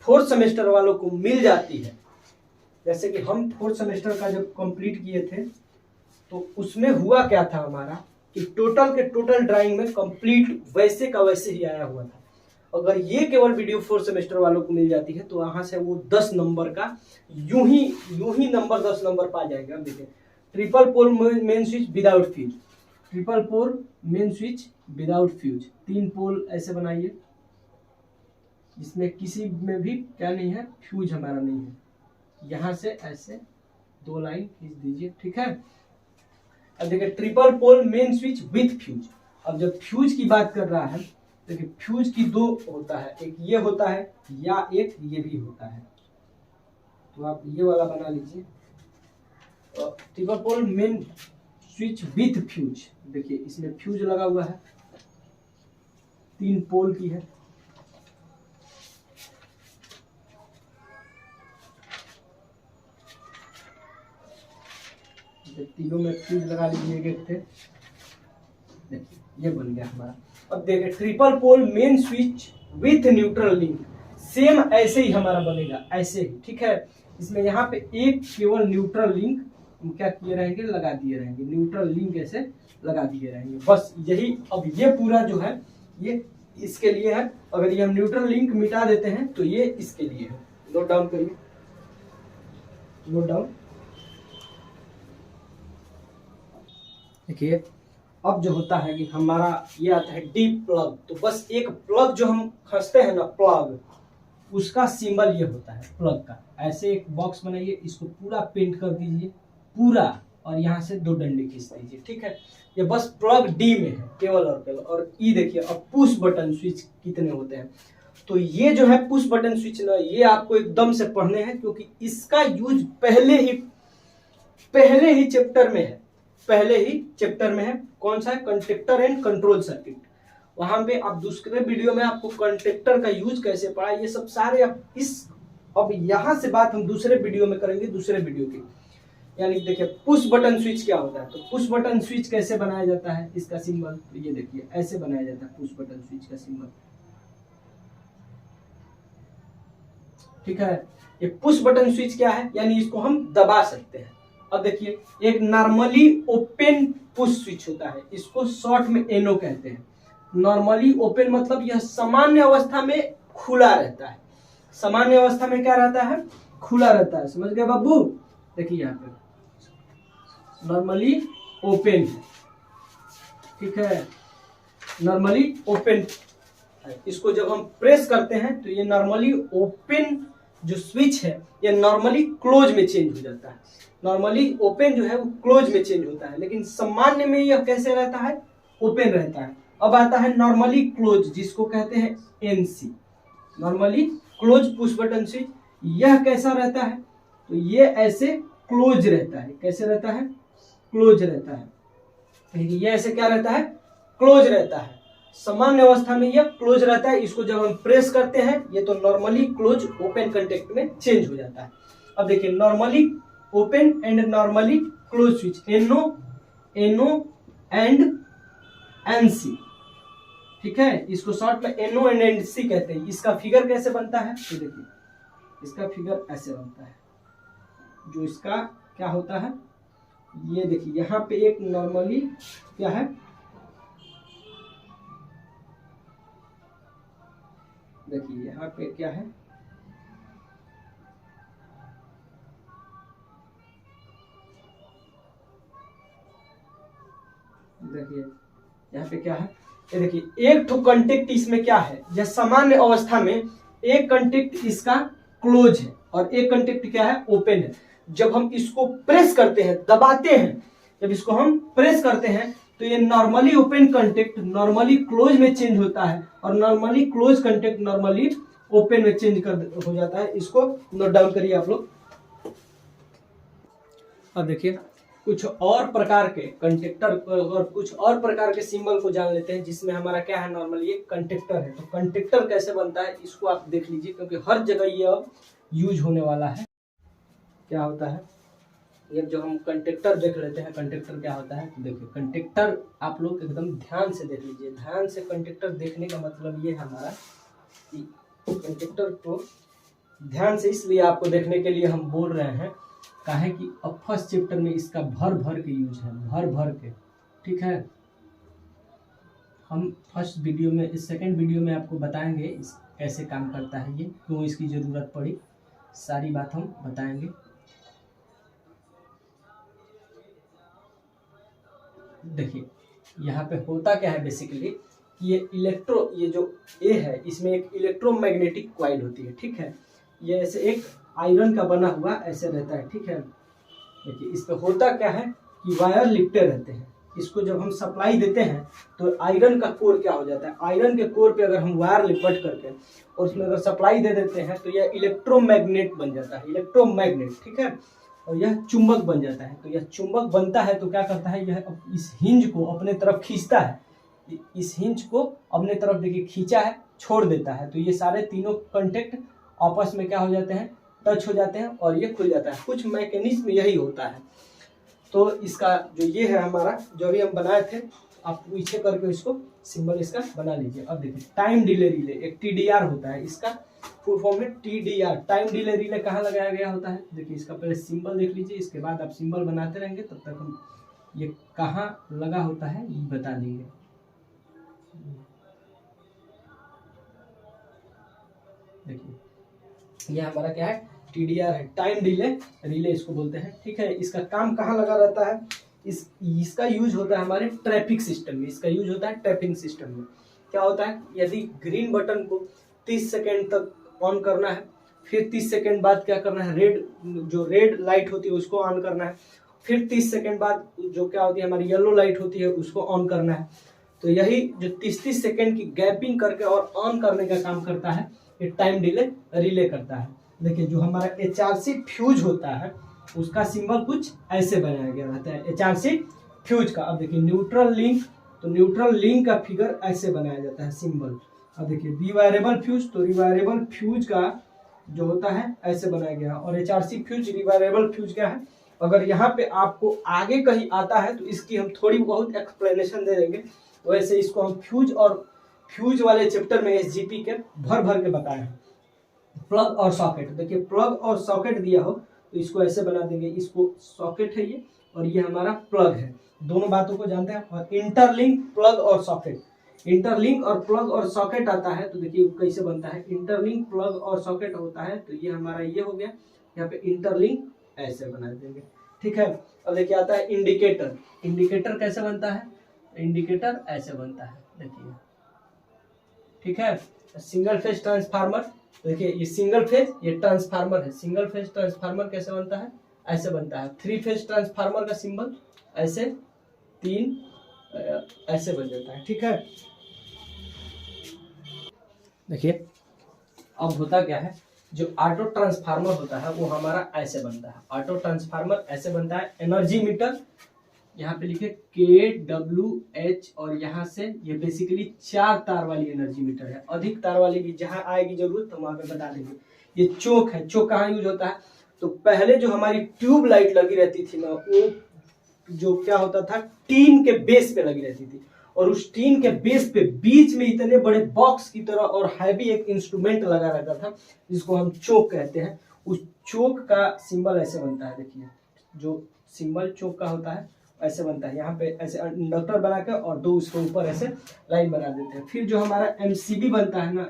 4th सेमेस्टर वालों को मिल जाती है, जैसे कि हम 4th सेमेस्टर का जब कंप्लीट किए थे तो उसमें हुआ क्या था हमारा कि टोटल के टोटल ड्राइंग में कंप्लीट वैसे का वैसे ही आया हुआ था। अगर ये केवल वीडियो 4th सेमेस्टर वालों को मिल जाती है तो वहां से वो 10 नंबर का यूं ही नंबर 10 नंबर पा जाएगा। अब देखिए triple pole main switch without fuse, triple pole main switch without fuse, 3 pole ऐसे बनाइए, इसमें किसी में भी क्या नहीं है, फ्यूज हमारा नहीं है। यहां से ऐसे 2 लाइन खींच दीजिए, ठीक है। अब देखिए triple pole main switch with fuse. अब जब फ्यूज की बात कर रहा है, देखिए फ्यूज की 2 होता है, एक ये होता है या एक ये भी होता है, तो आप ये वाला बना लीजिए। Triple pole main switch with fuse, देखिए इसमें फ्यूज लगा हुआ है, 3 पोल की है। तीनों में फ्यूज लगा लीजिए, एक थे, देखिए ये बन गया हमारा। अब देखिए triple pole main switch with neutral link, same ऐसे ही हमारा बनेगा, ऐसे ही, ठीक है। इसमें यहाँ पे एक केवल न्यूट्रल लिंक हम क्या किए रहेंगे, लगा दिए रहेंगे, न्यूट्रल लिंक ऐसे लगा दिए रहेंगे। बस यही, अब ये पूरा जो है ये इसके लिए है। अगर ये हम न्यूट्रल लिंक मिटा देते हैं तो ये इसके लिए है। नोट डाउन करिए, नोट डाउन। देखिए अब जो होता है कि हमारा ये आता है डीप प्लग, तो बस एक प्लग जो हम खसते हैं ना, प्लग, उसका सिंबल ये होता है प्लग का। ऐसे एक बॉक्स बनाइए, इसको पूरा पेंट कर दीजिए पूरा, और यहाँ से 2 डंडे खींच दीजिए, ठीक है। ये बस प्लग डी में है केवल और केवल। और ई देखिए, अब पुश बटन स्विच कितने होते हैं, तो ये जो है पुश बटन स्विच ना, ये आपको एकदम से पढ़ने हैं, क्योंकि इसका यूज पहले ही चैप्टर में है, पहले ही चैप्टर में है। कौन सा है, कंडक्टर एंड कंट्रोल सर्किट। वहां पे आप दूसरे वीडियो में आपको कंडक्टर का यूज कैसे पढ़ा, ये सब सारे आप अब यहां से बात हम दूसरे वीडियो में करेंगे, दूसरे वीडियो की। यानी देखिए पुश बटन स्विच क्या होता है, तो पुश बटन स्विच कैसे बनाया जाता है, इसका सिंबल तो ये देखिए ऐसे बनाया जाता है पुश बटन स्विच का सिंबल, ठीक है। ये पुश बटन स्विच क्या है, यानी इसको हम दबा सकते हैं। अब देखिए एक नॉर्मली ओपन पुश स्विच होता है, इसको शॉर्ट में एनओ कहते हैं। नॉर्मली ओपन मतलब यह सामान्य अवस्था में खुला रहता है। सामान्य अवस्था में क्या रहता है, खुला रहता है, समझ गए बाबू। देखिए यहाँ पे नॉर्मली ओपन है, ठीक है, नॉर्मली ओपन। इसको जब हम प्रेस करते हैं तो ये नॉर्मली ओपन जो स्विच है ये नॉर्मली क्लोज में चेंज हो जाता है। नॉर्मली ओपन जो है वो क्लोज में चेंज होता है, लेकिन सामान्य में यह कैसे रहता है, ओपन रहता है। अब आता है नॉर्मली क्लोज, जिसको कहते हैं NC, normally close push button switch. यह कैसा रहता है, तो ये ऐसे क्लोज रहता है। कैसे रहता है, क्लोज रहता है। ये ऐसे क्या रहता है, क्लोज रहता है। सामान्य अवस्था में यह क्लोज रहता है। इसको जब हम प्रेस करते हैं ये तो नॉर्मली क्लोज ओपन कांटेक्ट में चेंज हो जाता है। अब देखिए normally open and normally close switch, NO and NC, ठीक है। इसको शॉर्ट में एनओ एंड एनसी कहते हैं। इसका फिगर कैसे बनता है, तो देखिए इसका फिगर ऐसे बनता है। जो इसका क्या होता है, ये देखिए यहाँ पे एक नॉर्मली क्या है, देखिए यहाँ पे क्या है, देखिए यहाँ पे क्या है, ये देखिए एक तो कांटेक्ट इसमें क्या है, यह सामान्य अवस्था में एक कांटेक्ट इसका क्लोज है और एक कांटेक्ट क्या है, ओपन है। जब हम इसको प्रेस करते हैं, दबाते हैं, जब इसको हम प्रेस करते हैं तो ये normally open contact normally close में चेंज होता है और normally close contact normally open में चेंज हो जाता है। इसको नोट डाउन करिए आप लोग। अब देखिए कुछ और प्रकार के कंडक्टर और कुछ और प्रकार के सिंबल को जान लेते हैं, जिसमें हमारा क्या है, नॉर्मली ये कंडक्टर है। तो कंडक्टर कैसे बनता है इसको आप देख लीजिए, क्योंकि हर जगह ये अब यूज होने वाला है। क्या होता है, ये जो हम कंडक्टर देख लेते हैं, कंडक्टर क्या होता है, तो देखिए कंडक्टर आप लोग एकदम ध्यान से देख लीजिए। ध्यान से कंडक्टर देखने का मतलब ये है हमारा कि कंडक्टर को ध्यान से इसलिए आपको देखने के लिए हम बोल रहे हैं, काहे कि अब फर्स्ट चैप्टर में इसका भर भर के यूज है, भर भर के, ठीक है। हम फर्स्ट वीडियो में, इस सेकंड वीडियो में आपको बताएंगे इस कैसे काम करता है, ये क्यों इसकी ज़रूरत पड़ी, सारी बात हम बताएंगे। देखिए यहाँ पे होता क्या है बेसिकली, ये ये जो ए है इसमें एक इलेक्ट्रोमैग्नेटिक कॉइल होती है, ठीक है। ये ऐसे एक आयरन का बना हुआ ऐसे रहता है, ठीक है। देखिए इस पे होता क्या है कि वायर लिपटे रहते हैं। इसको जब हम सप्लाई देते हैं तो आयरन का कोर क्या हो जाता है, आयरन के कोर पे अगर हम वायर लिपट करके और उसमें अगर सप्लाई दे देते हैं तो यह इलेक्ट्रोमैग्नेट बन जाता है, इलेक्ट्रोमैग्नेट, ठीक है। और यह चुंबक बन जाता है। तो यह चुंबक बनता है तो क्या करता है, यह इस हिंज को अपने तरफ खींचता है, इस हिंज को अपने तरफ देखिए खींचा है, छोड़ देता है, तो ये सारे तीनों कांटेक्ट आपस में क्या हो जाते हैं, टच हो जाते हैं और ये खुल जाता है। कुछ मैकेनिज्म यही होता है। तो इसका जो ये है हमारा, जो अभी हम बनाए थे, आप पीछे करके इसको सिंबल इसका बना लीजिए। अब देखिए टाइम डिले रिले, एक TDR होता है इसका, फुल फॉर्म है TDR, टाइम डिले रिले कहाँ लगाया गया होता है। देखिए इसका पहले सिंबल देख लीजिए, इसके बाद आप सिंबल बनाते रहेंगे, तब तक हम ये कहाँ लगा होता है ये बता देंगे। देखिए ये हमारा क्या है, TDR है, टाइम डिले रिले इसको बोलते हैं। ठीक है, इसका काम कहाँ लगा रहता है, इसका यूज होता है हमारे ट्रैफिक सिस्टम में। इसका यूज होता है ट्रैफिक सिस्टम में। क्या होता है, यदि ग्रीन बटन को 30 सेकेंड तक ऑन करना है, फिर 30 सेकेंड बाद क्या करना है, रेड लाइट होती है उसको ऑन करना है, फिर 30 सेकेंड बाद जो क्या होती है हमारी येलो लाइट होती है उसको ऑन करना है। तो यही जो 30-30 सेकेंड की गैपिंग करके और ऑन करने का काम करता है, ये टाइम डिले रिले करता है। देखिए जो हमारा HRC फ्यूज होता है उसका सिंबल कुछ ऐसे बनाया गया रहता है, HRC फ्यूज का। अब देखिए न्यूट्रल लिंक, तो न्यूट्रल लिंक का फिगर ऐसे बनाया जाता है सिंबल। अब देखिए रिवायरेबल फ्यूज, तो रिवायरेबल फ्यूज का जो होता है ऐसे बनाया गया। और HRC फ्यूज रिवायरेबल फ्यूज क्या है, अगर यहाँ पे आपको आगे कहीं आता है तो इसकी हम थोड़ी बहुत एक्सप्लेनेशन दे देंगे। वैसे इसको हम फ्यूज और फ्यूज वाले चैप्टर में SGP के भर के बताए हैं। प्लग और सॉकेट, देखिए प्लग और सॉकेट दिया हो तो इसको ऐसे बना देंगे, इसको सॉकेट है ये और ये हमारा प्लग है, दोनों बातों को जानते हैं। और इंटरलिंक प्लग और सॉकेट, इंटरलिंक और प्लग और सॉकेट आता है तो देखिए कैसे बनता है, इंटरलिंक प्लग और सॉकेट होता है तो ये हमारा ये हो गया, यहाँ पे इंटरलिंक ऐसे बना देंगे। ठीक है, अब देखिए आता है इंडिकेटर। इंडिकेटर कैसे बनता है, इंडिकेटर ऐसे बनता है देखिए। ठीक है, सिंगल फेज ट्रांसफार्मर, देखिए ये सिंगल फेज, ये ट्रांसफार्मर है। सिंगल फेज ट्रांसफार्मर कैसे बनता है, ऐसे बनता है। 3 फेज ट्रांसफार्मर का सिंबल ऐसे 3 ऐसे बन जाता है। ठीक है, देखिए अब होता क्या है, जो ऑटो ट्रांसफार्मर होता है वो हमारा ऐसे बनता है। ऑटो ट्रांसफार्मर ऐसे बनता है। एनर्जी मीटर यहाँ पे लिखे KWH और यहाँ से ये बेसिकली 4 तार वाली एनर्जी मीटर है। अधिक तार वाली भी जहाँ आएगी जरूरत तो वहां पे बता देंगे। ये चोक है, चोक कहाँ यूज होता है, तो पहले जो हमारी ट्यूब लाइट लगी रहती थी ना, वो जो क्या होता था टीन के बेस पे लगी रहती थी, और उस टीन के बेस पे बीच में इतने बड़े बॉक्स की तरह और हैवी एक इंस्ट्रूमेंट लगा रहता था जिसको हम चोक कहते हैं। उस चोक का सिंबल ऐसे बनता है, देखिए जो सिंबल चोक का होता है ऐसे बनता है। यहाँ पे ऐसे इंडक्टर बना के और 2 उसके ऊपर ऐसे लाइन बना देते हैं। फिर जो हमारा MCB बनता है ना,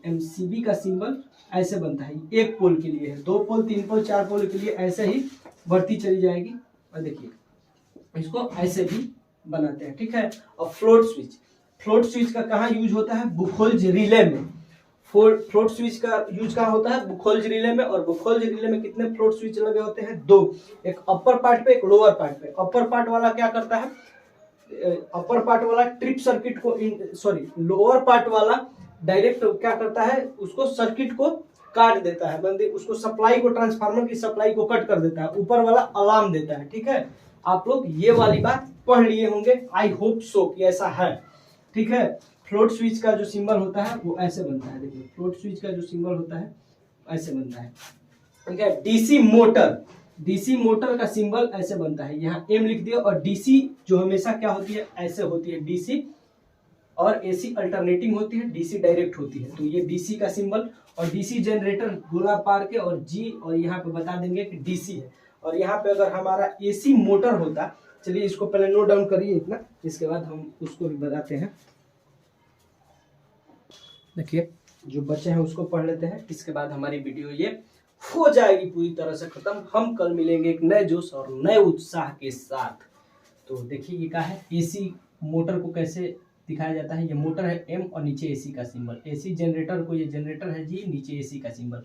MCB का सिंबल ऐसे बनता है। 1 पोल के लिए है, 2 पोल 3 पोल 4 पोल के लिए ऐसे ही बढ़ती चली जाएगी। और देखिए इसको ऐसे भी बनाते हैं। ठीक है, और फ्लोट स्विच, फ्लोट स्विच का कहाँ यूज होता है, बुखोल्ज रिले में। फ्लोट स्विच का यूज कहाँ होता है, बुखोल्ज रिले में। और बुखोल्ज रिले में कितने फ्लोट स्विच लगे होते हैं, 2, एक अपर पार्ट पे एक लोअर पार्ट पे। अपर पार्ट वाला क्या करता है, अपर पार्ट वाला ट्रिप सर्किट को, लोअर पार्ट वाला डायरेक्ट क्या करता है, उसको सर्किट को काट देता है, मतलब उसको सप्लाई को, ट्रांसफार्मर की सप्लाई को कट कर देता है। ऊपर वाला अलार्म देता है। ठीक है, आप लोग ये वाली बात पढ़ लिए होंगे, आई होप सो कि ऐसा है। ठीक है, फ्लोट स्विच का जो सिंबल होता है वो ऐसे बनता है। देखिए फ्लोट स्विच का जो सिंबल होता है ऐसे बनता है। ठीक है, डीसी मोटर का सिंबल ऐसे बनता है, यहाँ M लिख दिया। और डीसी जो हमेशा क्या होती है, ऐसे होती है डीसी, और AC अल्टरनेटिंग होती है, डीसी डायरेक्ट होती है। तो ये डीसी का सिंबल। और डीसी जनरेटर गोला पार के और G, और यहाँ पे बता देंगे कि डीसी है। और यहाँ पे अगर हमारा AC मोटर होता, चलिए इसको पहले नोट डाउन करिए इतना, इसके बाद हम उसको भी बताते हैं। देखिए जो बच्चे हैं उसको पढ़ लेते हैं, इसके बाद हमारी वीडियो ये हो जाएगी पूरी तरह से खत्म। हम कल मिलेंगे एक नए जोश और नए उत्साह के साथ। तो देखिए ये क्या है, AC मोटर को कैसे दिखाया जाता है। ये मोटर है M और नीचे AC का सिंबल। AC जनरेटर को, ये जनरेटर है G, नीचे AC का सिंबल।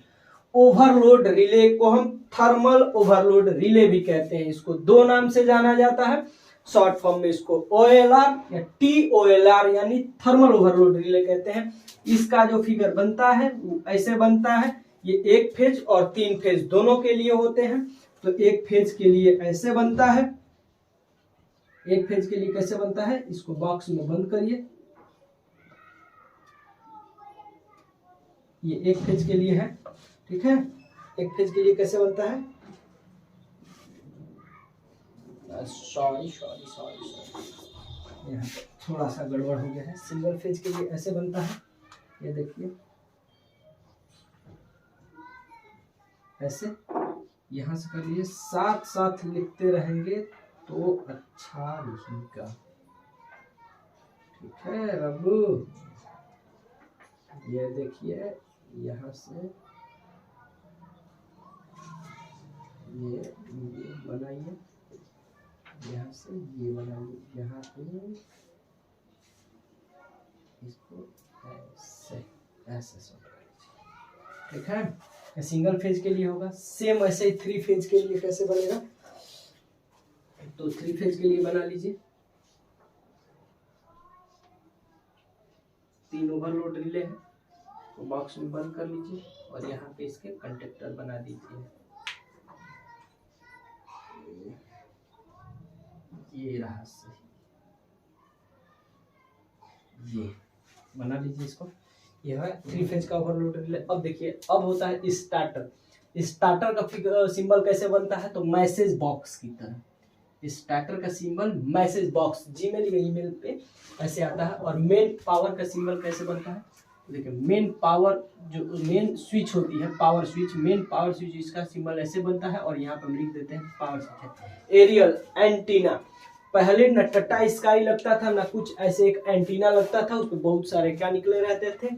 ओवरलोड रिले को हम थर्मल ओवरलोड रिले भी कहते हैं। इसको 2 नाम से जाना जाता है, शॉर्ट फॉर्म में इसको OLR या TOLR यानी थर्मल ओवरलोड रिले कहते हैं। इसका जो फिगर बनता है वो ऐसे बनता है। ये 1 फेज और 3 फेज दोनों के लिए होते हैं। तो 1 फेज के लिए ऐसे बनता है, 1 फेज के लिए कैसे बनता है, इसको बॉक्स में बंद करिए। ये 1 फेज के लिए है। ठीक है, 1 फेज के लिए कैसे बनता है, सॉरी यहाँ थोड़ा सा गड़बड़ हो गया है। सिंगल फेज के लिए ऐसे बनता है, ये देखिए ऐसे यहाँ से कर लीजिए, साथ साथ लिखते रहेंगे तो अच्छा रहेगा। ठीक है बाबू, ये देखिए यहाँ से ये बनाइए, यहाँ से ये बनाइए, यहाँ पे इसको ऐसे ऐसे सॉल्व कर लीजिए। ठीक है, सिंगल फेज के लिए होगा। सेम ऐसे ही 3 फेज के लिए कैसे बनेगा, तो 3 फेज के लिए बना लीजिए। 3 ओवरलोड रिले है तो बॉक्स में बंद कर लीजिए और यहाँ पे इसके कंडक्टर बना दीजिए। ये रहा सही, ये बना लीजिए इसको। ये है 3 फेज का ओवरलोड रिले। अब देखिए, अब होता है स्टार्टर। स्टार्टर का सिंबल कैसे बनता है, तो मैसेज बॉक्स की तरह। स्टार्टर का सिंबल मैसेज बॉक्स, जीमेल या ईमेल पे ऐसे आता है। और मेन पावर का सिंबल कैसे बनता है, देखिए मेन पावर जो मेन स्विच होती है, power switch, main power switch, इसका सिंबल ऐसे बनता है। और यहाँ पर हम लिख देते हैं पावर स्विच। एरियल एंटीना, पहले न टटा स्काई लगता था ना कुछ, ऐसे एक एंटीना लगता था, उसमें बहुत सारे क्या निकले रहते थे,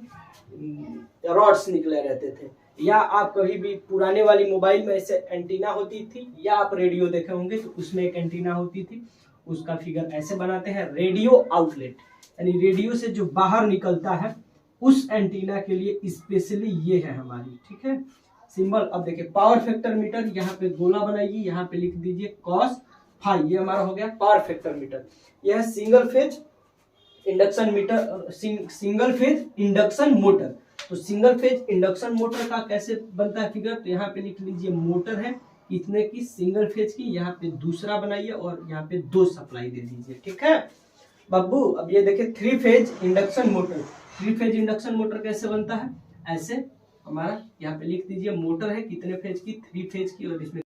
रॉड्स निकले रहते थे। या आप कभी भी पुराने वाली मोबाइल में ऐसे एंटीना होती थी, या आप रेडियो देखे होंगे तो उसमें एक एंटीना होती थी, उसका फिगर ऐसे बनाते हैं। रेडियो आउटलेट यानी रेडियो से जो बाहर निकलता है उस एंटीना के लिए स्पेशली ये है हमारी। ठीक है, सिंबल। अब देखिए पावर फैक्टर मीटर, यहाँ पे गोला बनाइए, यहाँ पे लिख दीजिए cos फाई, ये हमारा हो गया पावर फैक्टर मीटर। यह single phase induction meter, single phase induction motor. तो सिंगल फेज इंडक्शन मोटर का कैसे बनता है फिगर, तो यहाँ पे लिख लीजिए मोटर है कितने की, सिंगल फेज की, यहाँ पे दूसरा बनाइए और यहाँ पे 2 सप्लाई दे दीजिए। ठीक है बाबू। अब ये देखिए 3 phase induction motor. 3 phase induction motor कैसे बनता है, ऐसे हमारा यहाँ पे लिख दीजिए मोटर है कितने फेज की, 3 फेज की, और इसमें